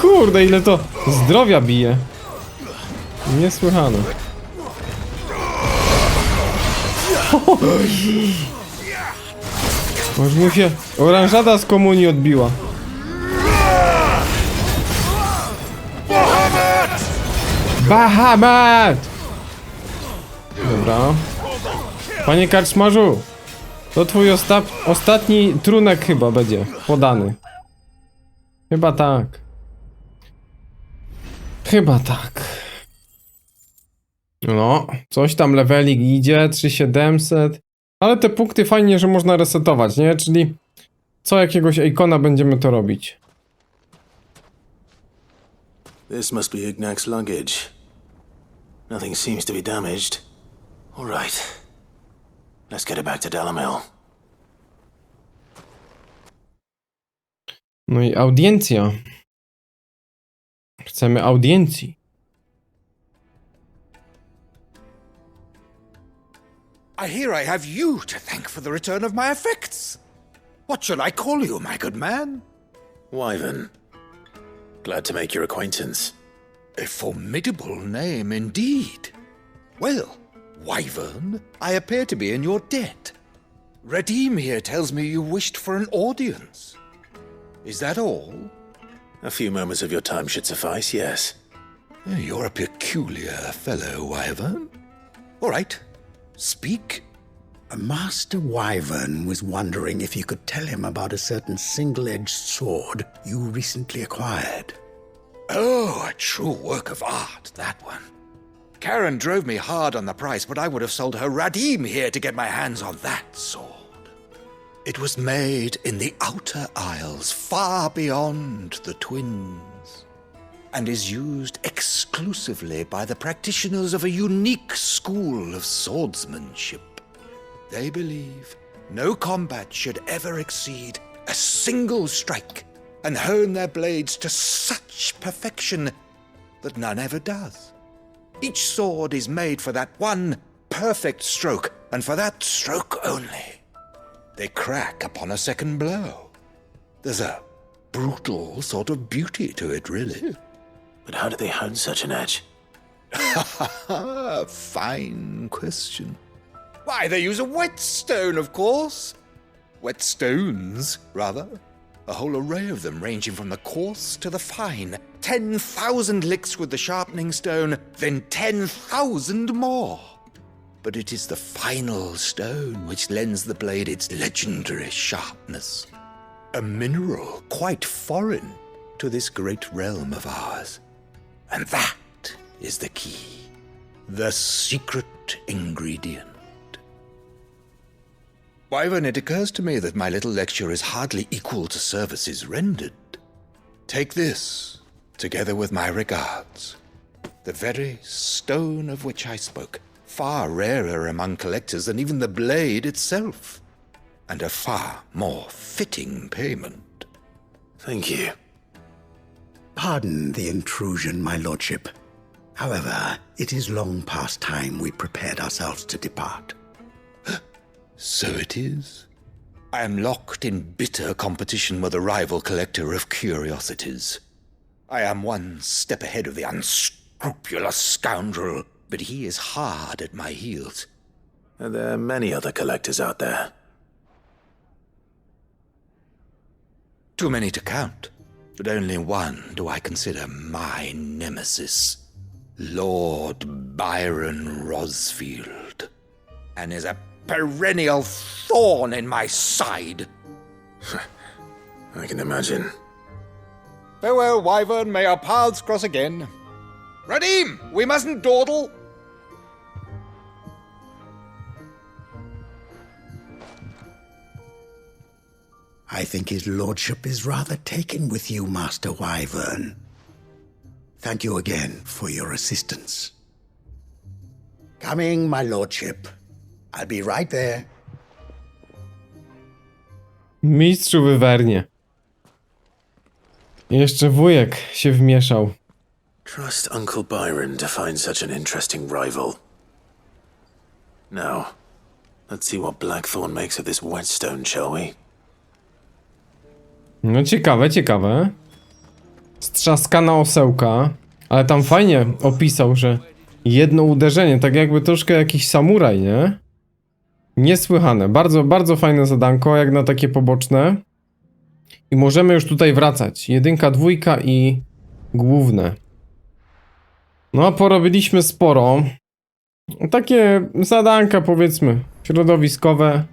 S1: Kurde, ile to zdrowia bije. Niesłychane. Może mu się oranżada z komunii odbiła. Bahamat! Dobra. Panie karczmarzu, to twój ostatni trunek chyba będzie podany. Chyba tak. Chyba tak. No, coś tam levelik idzie, 3700. Ale te punkty fajnie, że można resetować, nie? Czyli co jakiegoś ikona będziemy to robić.
S2: This must be Ignac's luggage. Nothing seems to be damaged. All right. Let's get it back to Dalamil.
S1: No i audiencja. Chcemy audiencji.
S6: I hear I have you to thank for the return of my effects. What shall I call you, my good man?
S2: Wyvern. Glad to make your acquaintance.
S6: A formidable name indeed. Well, Wyvern, I appear to be in your debt. Redeem here tells me you wished for an audience. Is that all?
S2: A few moments of your time should suffice, yes.
S6: You're a peculiar fellow, Wyvern. All right, speak.
S12: Master Wyvern was wondering if you could tell him about a certain single-edged sword you recently acquired.
S6: Oh, a true work of art, that one. Karen drove me hard on the price, but I would have sold her Radim here to get my hands on that sword. It was made in the Outer Isles, far beyond the Twins, and is used exclusively by the practitioners of a unique school of swordsmanship. They believe no combat should ever exceed a single strike, and hone their blades to such perfection that none ever does. Each sword is made for that one perfect stroke, and for that stroke only. They crack upon a second blow. There's a brutal sort of beauty to it, really.
S2: But how do they hone such an edge?
S6: Fine question. Why, they use a whetstone, of course. Whetstones, rather. A whole array of them, ranging from the coarse to the fine. 10,000 licks with the sharpening stone, then 10,000 more. But it is the final stone which lends the blade its legendary sharpness. A mineral quite foreign to this great realm of ours. And that is the key. The secret ingredient. Wyvern, it occurs to me that my little lecture is hardly equal to services rendered. Take this, together with my regards. The very stone of which I spoke, far rarer among collectors than even the blade itself, and a far more fitting payment.
S2: Thank you.
S12: Pardon the intrusion, my lordship. However, it is long past time we prepared ourselves to depart.
S6: So it is. I am locked in bitter competition with a rival collector of curiosities. I am one step ahead of the unscrupulous scoundrel, but he is hard at my heels.
S2: Are there many other collectors out there?
S6: Too many to count, but only one do I consider my nemesis. Lord Byron Rosfield. And is a perennial thorn in my side.
S2: I can imagine.
S6: Farewell, Wyvern. May our paths cross again. Radim, we mustn't dawdle.
S12: I think his lordship is rather taken with you, Master Wyvern. Thank you again for your assistance. Coming, my lordship. I'll be right there.
S1: Mistrzu Wywernie. Jeszcze wujek się wmieszał.
S2: Trust Uncle Byron to find such an interesting rival. Now, let's see what Blackthorn makes of this whetstone, shall we?
S1: No ciekawe, ciekawe. Strzaskana osełka. Ale tam fajnie opisał, że jedno uderzenie, tak jakby troszkę jakiś samuraj, nie? Niesłychane. Bardzo, bardzo fajne zadanko, jak na takie poboczne. I możemy już tutaj wracać. 1, 2 i główne. No, porobiliśmy sporo. Takie zadanka, powiedzmy, środowiskowe.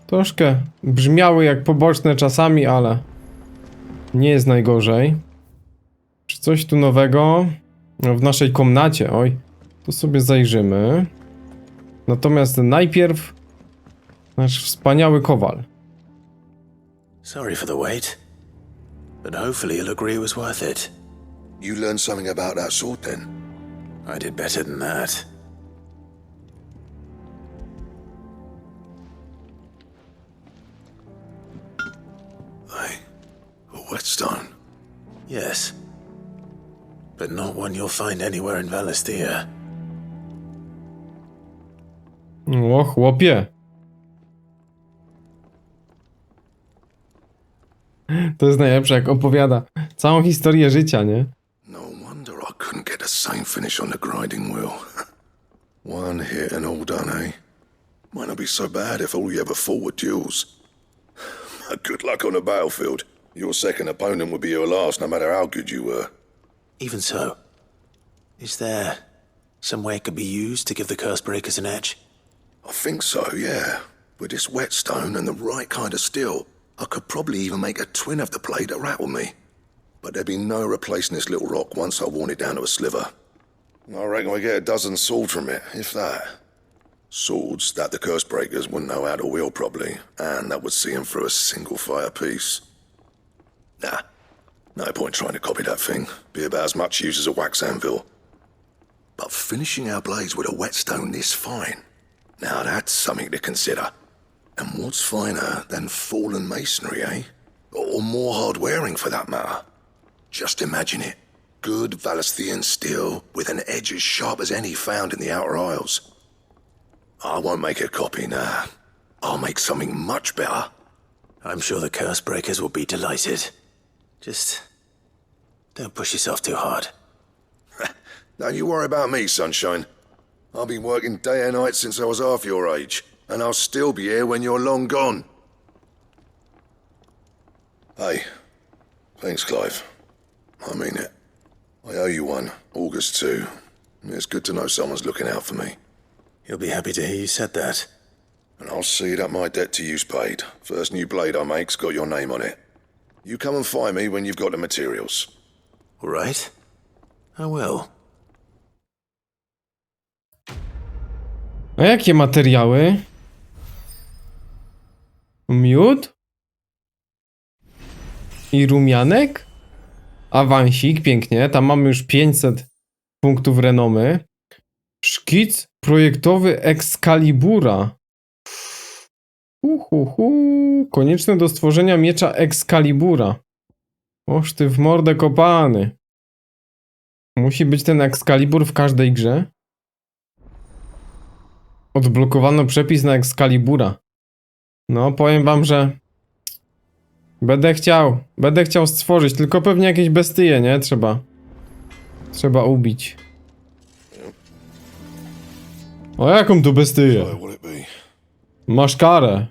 S1: Troszkę brzmiały jak poboczne czasami, ale nie jest najgorzej. Czy coś tu nowego? No, w naszej komnacie, oj. Tu sobie zajrzymy. Natomiast najpierw nasz wspaniały kowal.
S2: Sorry for the wait, but hopefully you'll agree it was worth it.
S6: You learned something about that sword then?
S2: I did better than that.
S6: A whetstone?
S2: Yes. But not one you'll find anywhere in Valisthea.
S1: O, chłopie. To jest najlepsze, jak opowiada całą historię życia, nie?
S6: No wonder I couldn't get the same finish on the grinding wheel. One hit and all done, eh? Might not be so bad if all you ever fought were duels. Good luck on the battlefield. Your second opponent would be your last, no matter how good you were.
S2: Even so, is there some way it could be used to give the curse breakers an edge?
S6: I think so, yeah. With this whetstone and the right kind of steel, I could probably even make a twin of the blade that rattled me. But there'd be no replacing this little rock once I worn it down to a sliver. I reckon we get a dozen swords from it, if that. Swords that the curse breakers wouldn't know how to wield properly, and that would see them through a single fire piece. Nah, no point trying to copy that thing. Be about as much use as a wax anvil. But finishing our blades with a whetstone this fine, now that's something to consider. And what's finer than fallen masonry, eh? Or more hard-wearing, for that matter. Just imagine it. Good Valisthian steel with an edge as sharp as any found in the Outer Isles. I won't make a copy, nah. I'll make something much better.
S2: I'm sure the curse breakers will be delighted. Just don't push yourself too hard.
S6: Don't you worry about me, sunshine. I've been working day and night since I was half your age, and I'll still be here when you're long gone. Hey, thanks, Clive. I mean it. I owe you one, August too. It's good to know someone's looking out for me.
S2: He'll be happy to hear you said that.
S6: And I'll see that my debt to you's paid. First new blade I make's got your name on it. You come and find me when you've got the materials.
S2: All right? I will.
S1: A jakie materiały? Miód? I rumianek? Awansik, pięknie. Tam mamy już 500 punktów renomy. Szkic projektowy Excalibura. Konieczne do stworzenia miecza Excalibura. Oż ty w mordę kopany. Musi być ten Excalibur w każdej grze? Odblokowano przepis na Excalibura. No, powiem wam, że będę chciał stworzyć, tylko pewnie jakieś bestie, nie? Trzeba ubić. O, jaką tu bestię? Masz karę.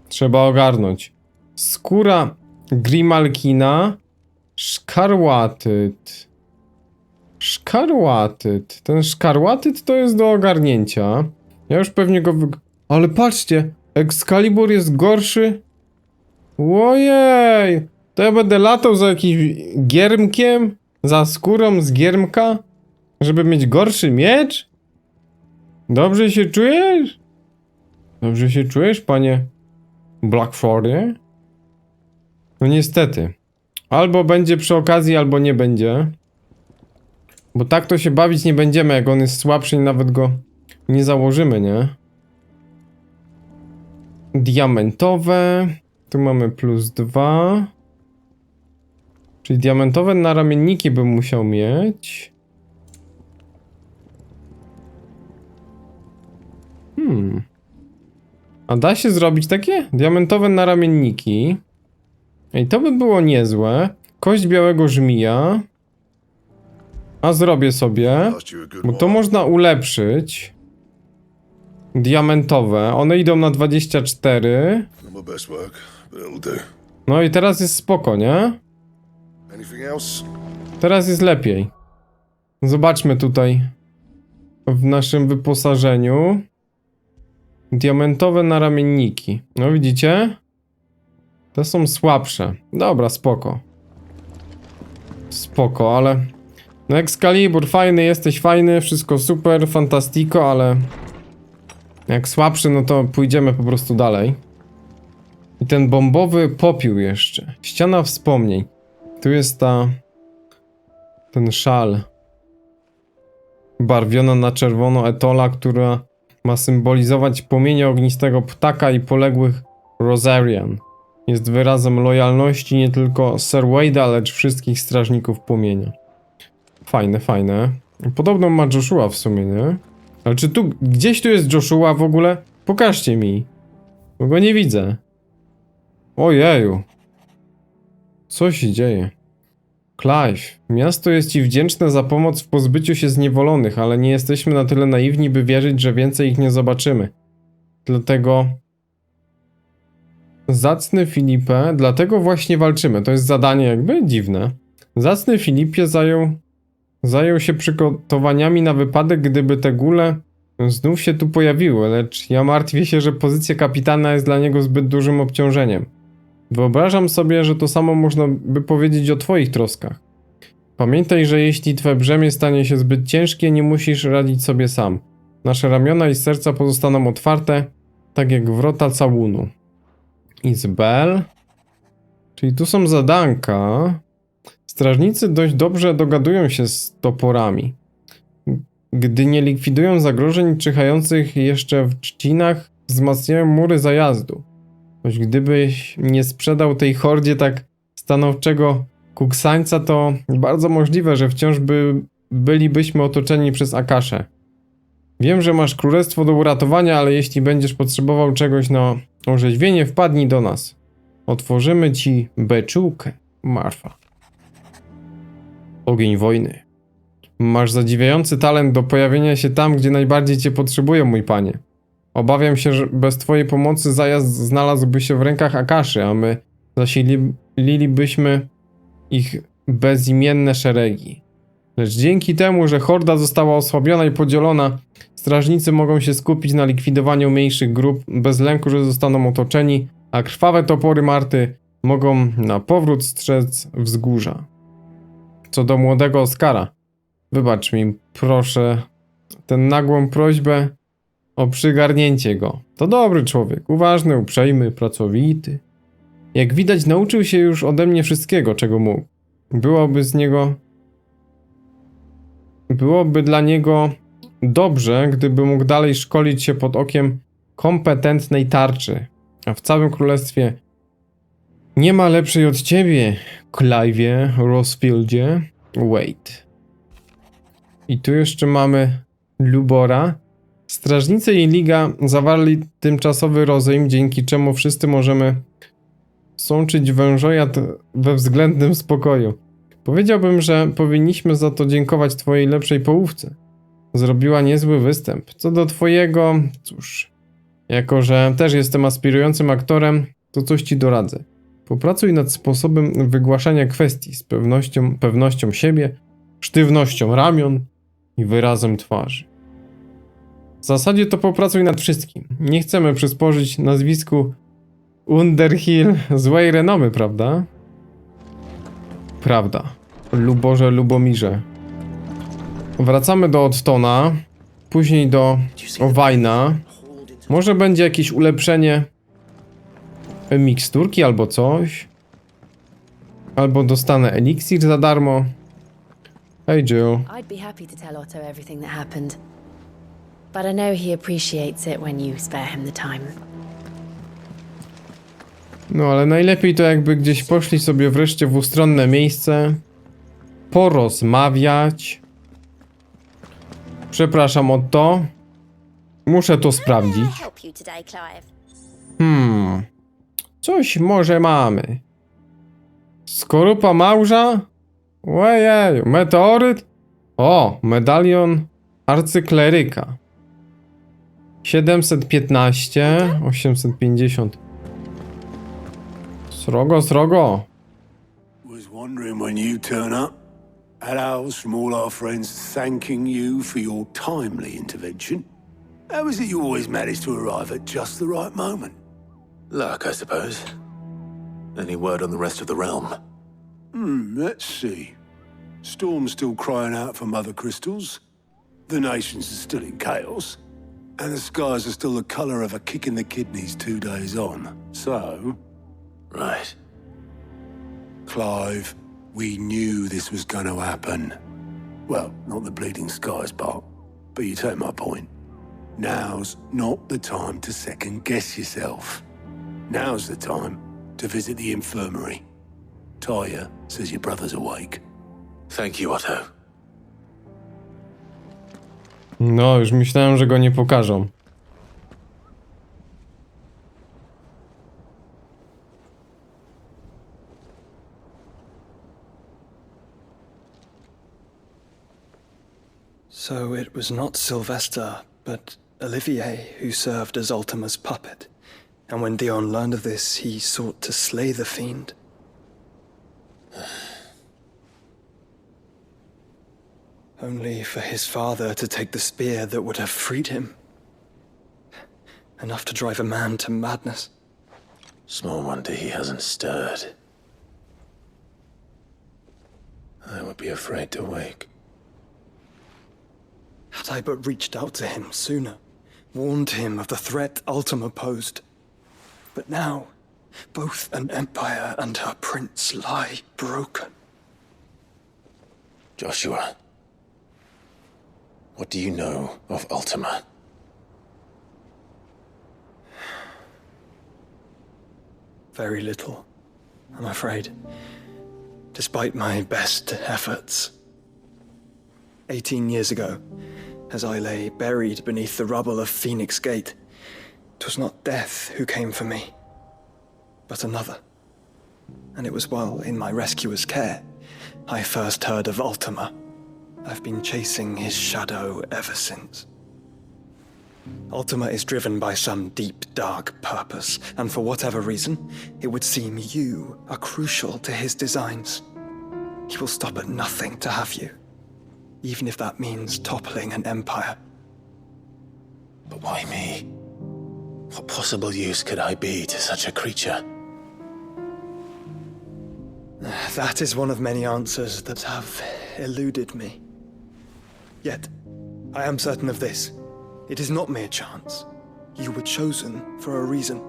S1: Trzeba ogarnąć. Skóra Grimalkina. Szkarłatyt. Szkarłatyt. Ten szkarłatyt to jest do ogarnięcia. Ja już pewnie go Ale patrzcie, Excalibur jest gorszy. Ojej. To ja będę latał za jakimś giermkiem? Za skórą z giermka? Żeby mieć gorszy miecz? Dobrze się czujesz? Dobrze się czujesz, panie Blackfordzie? No niestety. Albo będzie przy okazji, albo nie będzie. Bo tak to się bawić nie będziemy, jak on jest słabszy i nawet go nie założymy, nie? Diamentowe. Tu mamy +2. Czyli diamentowe naramienniki bym musiał mieć. A da się zrobić takie? Diamentowe naramienniki. I to by było niezłe. Kość białego żmija. A zrobię sobie, bo to można ulepszyć. Diamentowe, one idą na 24. No i teraz jest spoko, nie? Teraz jest lepiej. Zobaczmy tutaj w naszym wyposażeniu. Diamentowe naramienniki. No widzicie? Te są słabsze. Dobra, spoko. Spoko, ale... No Excalibur, fajny, jesteś fajny, wszystko super, fantastiko, ale... Jak słabszy, no to pójdziemy po prostu dalej. I ten bombowy popiół jeszcze. Ściana wspomnień. Tu jest ten szal. Barwiona na czerwono etola, która ma symbolizować płomienie ognistego ptaka i poległych Rosarian. Jest wyrazem lojalności nie tylko Sir Wade'a, lecz wszystkich strażników płomienia. Fajne, fajne. Podobną ma Joshua w sumie, nie? Ale czy tu, gdzieś tu jest Joshua w ogóle? Pokażcie mi. Bo go nie widzę. Ojeju. Co się dzieje? Clive, miasto jest ci wdzięczne za pomoc w pozbyciu się zniewolonych, ale nie jesteśmy na tyle naiwni, by wierzyć, że więcej ich nie zobaczymy. Dlatego... Zacny Filipie, dlatego właśnie walczymy. To jest zadanie jakby dziwne. Zacny Filipie zajął się przygotowaniami na wypadek, gdyby te góle znów się tu pojawiły, lecz ja martwię się, że pozycja kapitana jest dla niego zbyt dużym obciążeniem. Wyobrażam sobie, że to samo można by powiedzieć o twoich troskach. Pamiętaj, że jeśli twoje brzemię stanie się zbyt ciężkie, nie musisz radzić sobie sam. Nasze ramiona i serca pozostaną otwarte, tak jak wrota całunu. Izbel. Czyli tu są zadanka. Strażnicy dość dobrze dogadują się z toporami. Gdy nie likwidują zagrożeń czyhających jeszcze w trzcinach, wzmacniają mury zajazdu. Choć gdybyś nie sprzedał tej hordzie tak stanowczego kuksańca, to bardzo możliwe, że wciąż bylibyśmy otoczeni przez Akasze. Wiem, że masz królestwo do uratowania, ale jeśli będziesz potrzebował czegoś na orzeźwienie, wpadnij do nas. Otworzymy ci beczułkę, Marfa. Ogień wojny. Masz zadziwiający talent do pojawienia się tam, gdzie najbardziej cię potrzebują, mój panie. Obawiam się, że bez twojej pomocy zajazd znalazłby się w rękach Akaszy, a my zasililibyśmy ich bezimienne szeregi. Lecz dzięki temu, że horda została osłabiona i podzielona, strażnicy mogą się skupić na likwidowaniu mniejszych grup bez lęku, że zostaną otoczeni, a krwawe topory Marty mogą na powrót strzec wzgórza. Co do młodego Oskara, wybacz mi, proszę, tę nagłą prośbę o przygarnięcie go. To dobry człowiek, uważny, uprzejmy, pracowity. Jak widać, nauczył się już ode mnie wszystkiego, czego mógł. Byłoby dla niego dobrze, gdyby mógł dalej szkolić się pod okiem kompetentnej tarczy. A w całym królestwie nie ma lepszej od ciebie, Clive'ie Rosfieldzie. Wait. I tu jeszcze mamy Lubora. Strażnicy i Liga zawarli tymczasowy rozejm, dzięki czemu wszyscy możemy sączyć wężojad we względnym spokoju. Powiedziałbym, że powinniśmy za to dziękować twojej lepszej połówce. Zrobiła niezły występ. Co do twojego, cóż, jako że też jestem aspirującym aktorem, to coś ci doradzę. Popracuj nad sposobem wygłaszania kwestii z pewnością siebie, sztywnością ramion i wyrazem twarzy. W zasadzie to popracuj nad wszystkim. Nie chcemy przysporzyć nazwisku Underhill złej renomy, prawda? Prawda. Luborze, Lubomirze. Wracamy do Ottona, później do Owajna. Może będzie jakieś ulepszenie miksturki albo coś. Albo dostanę eliksir za darmo. Hey Jill.
S4: I'd be happy to tell Otto everything that happened. But I know he appreciates it when you spare him the time.
S1: No ale najlepiej to jakby gdzieś poszli sobie wreszcie w ustronne miejsce. Porozmawiać. Przepraszam, Otto. Muszę to sprawdzić. Coś może mamy. Skorupa małża? Ojej, meteoryt? O, medalion arcykleryka. 715, 850. Srogo, srogo.
S13: Was wondering when you turn up. Had owls from all our friends thanking you for your timely intervention. How is it you always manage to arrive at just the right moment?
S2: Luck, I suppose. Any word on the rest of the realm?
S13: Let's see. Storm's still crying out for mother crystals. The nations are still in chaos. And the skies are still the colour of a kick in the kidneys 2 days on. So...
S2: Right.
S13: Clive, we knew this was going to happen. Well, not the bleeding skies part, but you take my point. Now's not the time to second-guess yourself. Now's the time to visit the infirmary. Taya says your brother's awake.
S2: Thank you, Otto.
S1: No, już myślałem, że go nie pokażą.
S14: So it was not Sylvester, but Olivier who served as Ultima's puppet. And when Dion learned of this, he sought to slay the fiend. Only for his father to take the spear that would have freed him. Enough to drive a man to madness.
S2: Small wonder he hasn't stirred. I would be afraid to wake.
S14: Had I but reached out to him sooner, warned him of the threat Ultima posed. But now, both an empire and her prince lie broken.
S2: Joshua, what do you know of Ultima?
S14: Very little, I'm afraid. Despite my best efforts. 18 years ago, as I lay buried beneath the rubble of Phoenix Gate, 'twas not death who came for me, but another. And it was while in my rescuer's care I first heard of Ultima. I've been chasing his shadow ever since. Ultima is driven by some deep, dark purpose, and for whatever reason, it would seem you are crucial to his designs. He will stop at nothing to have you, even if that means toppling an empire.
S2: But why me? What possible use could I be to such a creature?
S14: That is one of many answers that have eluded me. Yet, I am certain of this. It is not mere chance. You were chosen for a reason.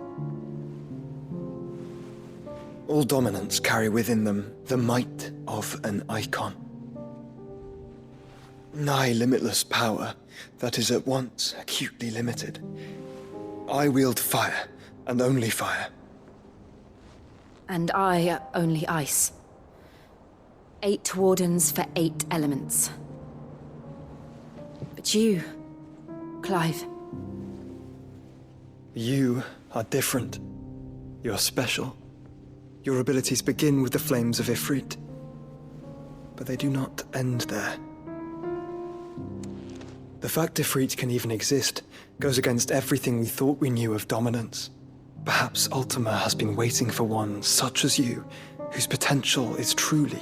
S14: All dominants carry within them the might of an icon. Nigh limitless power that is at once acutely limited. I wield fire, and only fire.
S4: And I only ice. 8 wardens for 8 elements. But you, Clive.
S14: You are different. You're special. Your abilities begin with the flames of Ifrit. But they do not end there. The fact Ifrit can even exist goes against everything we thought we knew of dominance. Perhaps Ultima has been waiting for one such as you, whose potential is truly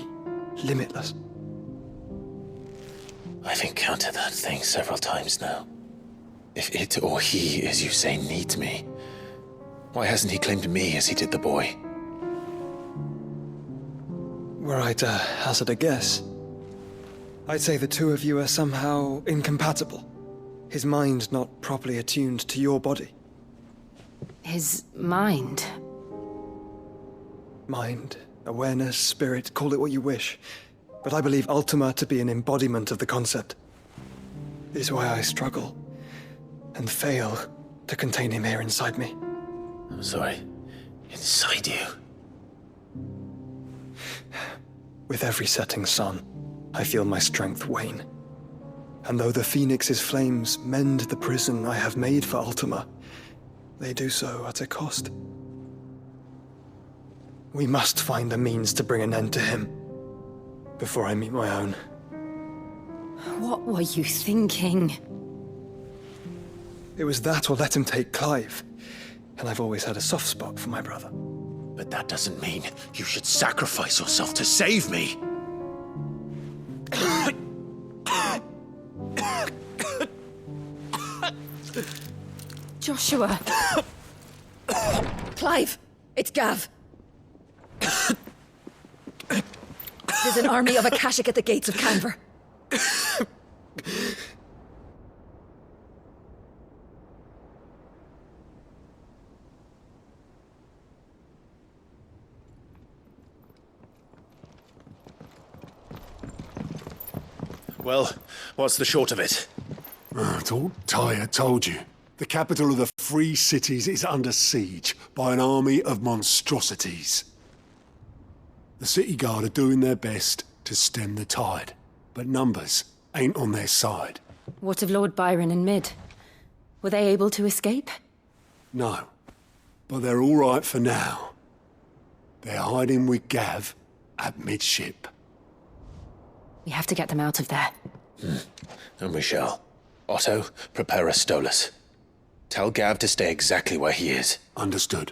S14: limitless.
S2: I've encountered that thing several times now. If it or he, as you say, needs me, why hasn't he claimed me as he did the boy?
S14: Were I to hazard a guess, I'd say the two of you are somehow incompatible. His mind not properly attuned to your body.
S4: His mind?
S14: Mind, awareness, spirit, call it what you wish. But I believe Ultima to be an embodiment of the concept. This is why I struggle and fail to contain him here inside me.
S2: I'm sorry. Inside you?
S14: With every setting sun, I feel my strength wane. And though the Phoenix's flames mend the prison I have made for Ultima, they do so at a cost. We must find a means to bring an end to him before I meet my own.
S4: What were you thinking?
S14: It was that or let him take Clive. And I've always had a soft spot for my brother.
S6: But that doesn't mean you should sacrifice yourself to save me.
S4: Joshua.
S3: Clive, it's Gav. There's an army of Akashic at the gates of Canver.
S6: Well, what's the short of it?
S13: Thought Tyre told you. The capital of the Free Cities is under siege by an army of monstrosities. The city guard are doing their best to stem the tide, but numbers ain't on their side.
S4: What of Lord Byron and Mid? Were they able to escape?
S13: No, but they're all right for now. They're hiding with Gav at midship.
S4: We have to get them out of there.
S6: And we shall. Otto, prepare a Stolas. Tell Gav to stay exactly where he is.
S13: Understood.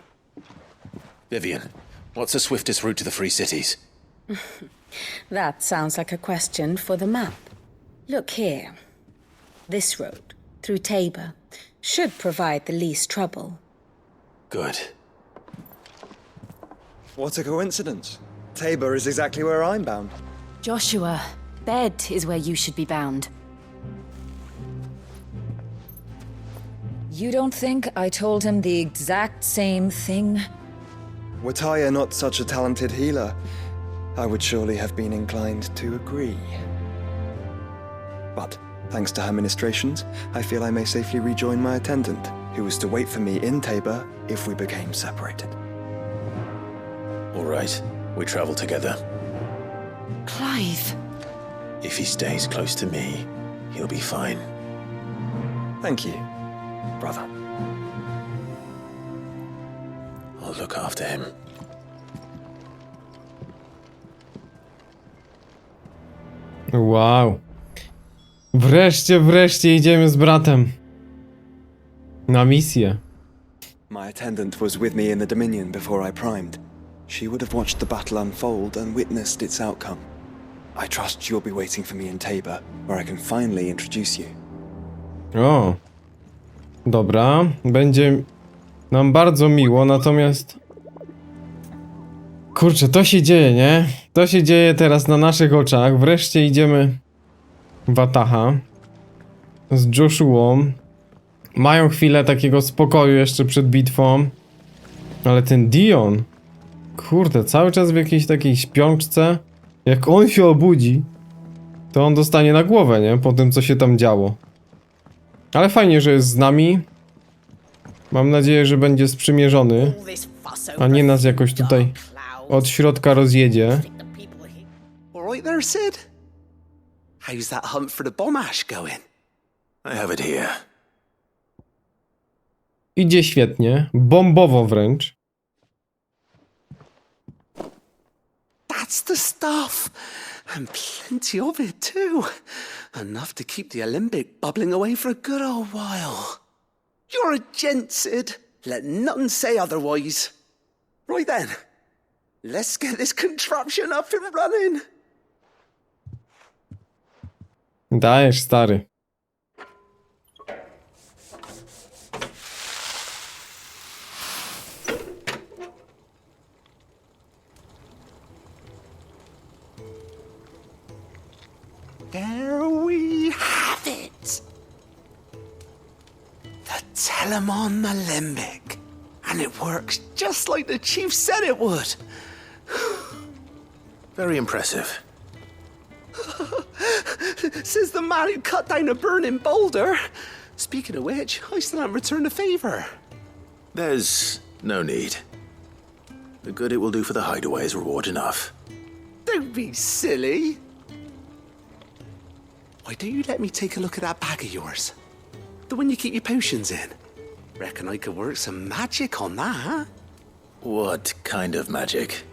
S6: Vivian, what's the swiftest route to the Free Cities?
S15: That sounds like a question for the map. Look here. This road, through Tabor, should provide the least trouble.
S6: Good.
S14: What a coincidence. Tabor is exactly where I'm bound.
S4: Joshua, bed is where you should be bound.
S15: You don't think I told him the exact same thing?
S14: Were Tyre not such a talented healer, I would surely have been inclined to agree. But, thanks to her ministrations, I feel I may safely rejoin my attendant, who was to wait for me in Tabor if we became separated.
S6: All right, we travel together.
S4: Clive!
S6: If he stays close to me, he'll be fine.
S14: Thank you, brother.
S6: I'll look after him.
S1: Wow. Wreszcie idziemy z bratem. Na misję.
S14: My attendant was with me in the Dominion before I primed. She would have watched the battle unfold and witnessed its outcome. I trust you'll be waiting for me in Tabor, where I can finally introduce you.
S1: O. Dobra. Będzie nam bardzo miło, natomiast... Kurczę, to się dzieje, nie? To się dzieje teraz na naszych oczach. Wreszcie idziemy w Ataha z Joshuą. Mają chwilę takiego spokoju jeszcze przed bitwą. Ale ten Dion... Kurde, cały czas w jakiejś takiej śpiączce. Jak on się obudzi, to on dostanie na głowę, nie? Po tym, co się tam działo. Ale fajnie, że jest z nami. Mam nadzieję, że będzie sprzymierzony, a nie nas jakoś tutaj od środka rozjedzie.
S16: All right there, Sid? How's that hunt for the bomb ash going?
S6: I have it here.
S1: Idzie świetnie, bombowo wręcz.
S16: That's the stuff. And plenty of it, too. Enough to keep the Olympic bubbling away for a good old while. You're a gent, Sid. Let nothing say otherwise. Right then, let's get this contraption up and running.
S1: Dajesz, stary.
S16: There we have it. The Telemon Alembic. And it works just like the chief said it would.
S6: Very impressive.
S16: Says the man who cut down a burning boulder. Speaking of which, I still haven't returned the favor.
S6: There's no need. The good it will do for the hideaway is reward enough.
S16: Don't be silly. Why don't you let me take a look at that bag of yours? The one you keep your potions in. Reckon I could work some magic on that, huh?
S6: What kind of magic?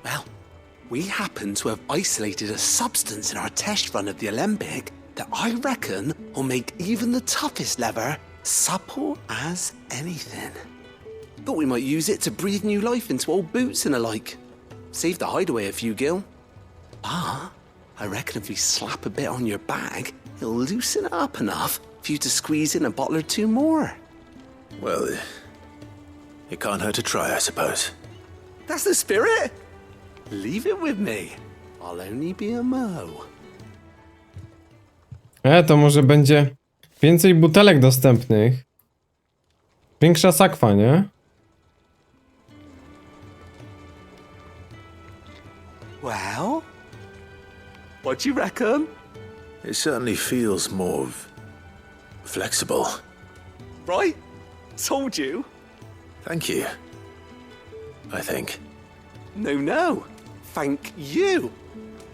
S16: Well, We happen to have isolated a substance in our test run of the Alembic that I reckon will make even the toughest lever supple as anything. Thought we might use it to breathe new life into old boots and the like. Save the hideaway a few gil. But I reckon if we slap a bit on your bag, it'll loosen it up enough for you to squeeze in a bottle or two more.
S2: Well, it can't hurt to try, I suppose.
S16: That's the spirit. Leave it with me. I'll only be a mo.
S1: To może będzie więcej butelek dostępnych. Większa sakwa, nie?
S16: Well, what do you reckon?
S2: It certainly feels more flexible.
S16: Right? Told you.
S2: Thank you. I think.
S16: No. Thank you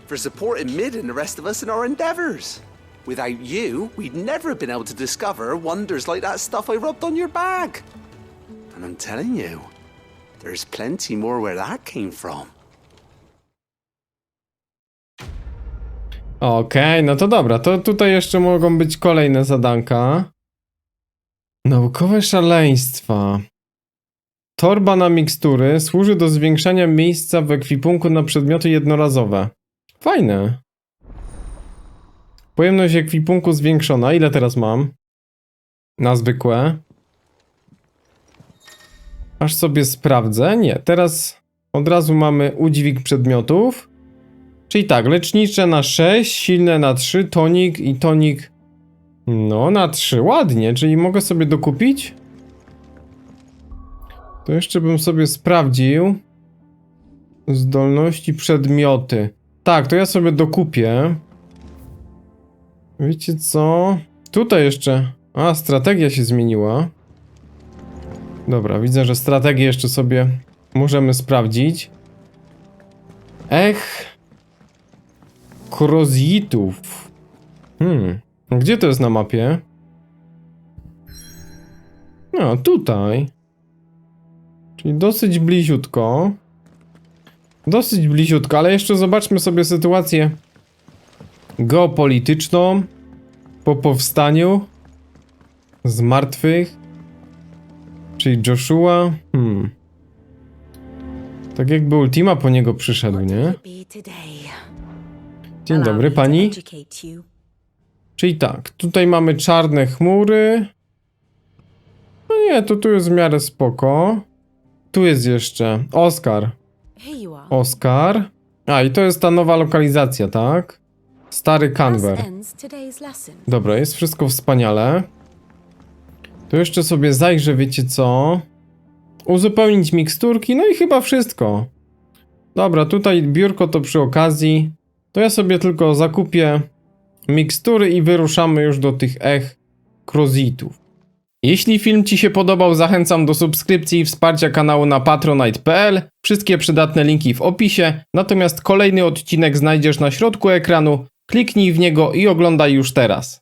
S16: for supporting Mid and the rest of us in our endeavors. Without you, we'd never have been able to discover wonders like that stuff I rubbed on your bag. And I'm telling you, there's plenty more where that came from.
S1: Okej, no to dobra, to tutaj jeszcze mogą być kolejne zadanka. Naukowe szaleństwa. Torba na mikstury służy do zwiększania miejsca w ekwipunku na przedmioty jednorazowe. Fajne. Pojemność ekwipunku zwiększona. Ile teraz mam? Na zwykłe. Aż sobie sprawdzę. Nie, teraz od razu mamy udźwig przedmiotów. Czyli tak, lecznicze na 6, silne na 3, tonik i tonik no na 3. Ładnie, czyli mogę sobie dokupić? To jeszcze bym sobie sprawdził. Zdolności przedmioty. Tak, to ja sobie dokupię. Wiecie co? Tutaj jeszcze... A, strategia się zmieniła. Dobra, widzę, że strategię jeszcze sobie możemy sprawdzić. Krozitów. Gdzie to jest na mapie? No, tutaj. Czyli dosyć bliziutko. Dosyć bliziutko, ale jeszcze zobaczmy sobie sytuację geopolityczną po powstaniu z martwych. Czyli Joshua. Tak jakby Ultima po niego przyszedł, nie? Dzień dobry, pani. Czyli tak, tutaj mamy czarne chmury. No nie, to tu jest w miarę spoko. Tu jest jeszcze Oskar. Oskar. A, i to jest ta nowa lokalizacja, tak? Stary Canver. Dobra, jest wszystko wspaniale. To jeszcze sobie zajrzę, wiecie co? Uzupełnić miksturki, no i chyba wszystko. Dobra, tutaj biurko to przy okazji. To ja sobie tylko zakupię mikstury i wyruszamy już do tych krozitów. Jeśli film Ci się podobał, zachęcam do subskrypcji i wsparcia kanału na patronite.pl. Wszystkie przydatne linki w opisie. Natomiast kolejny odcinek znajdziesz na środku ekranu. Kliknij w niego i oglądaj już teraz.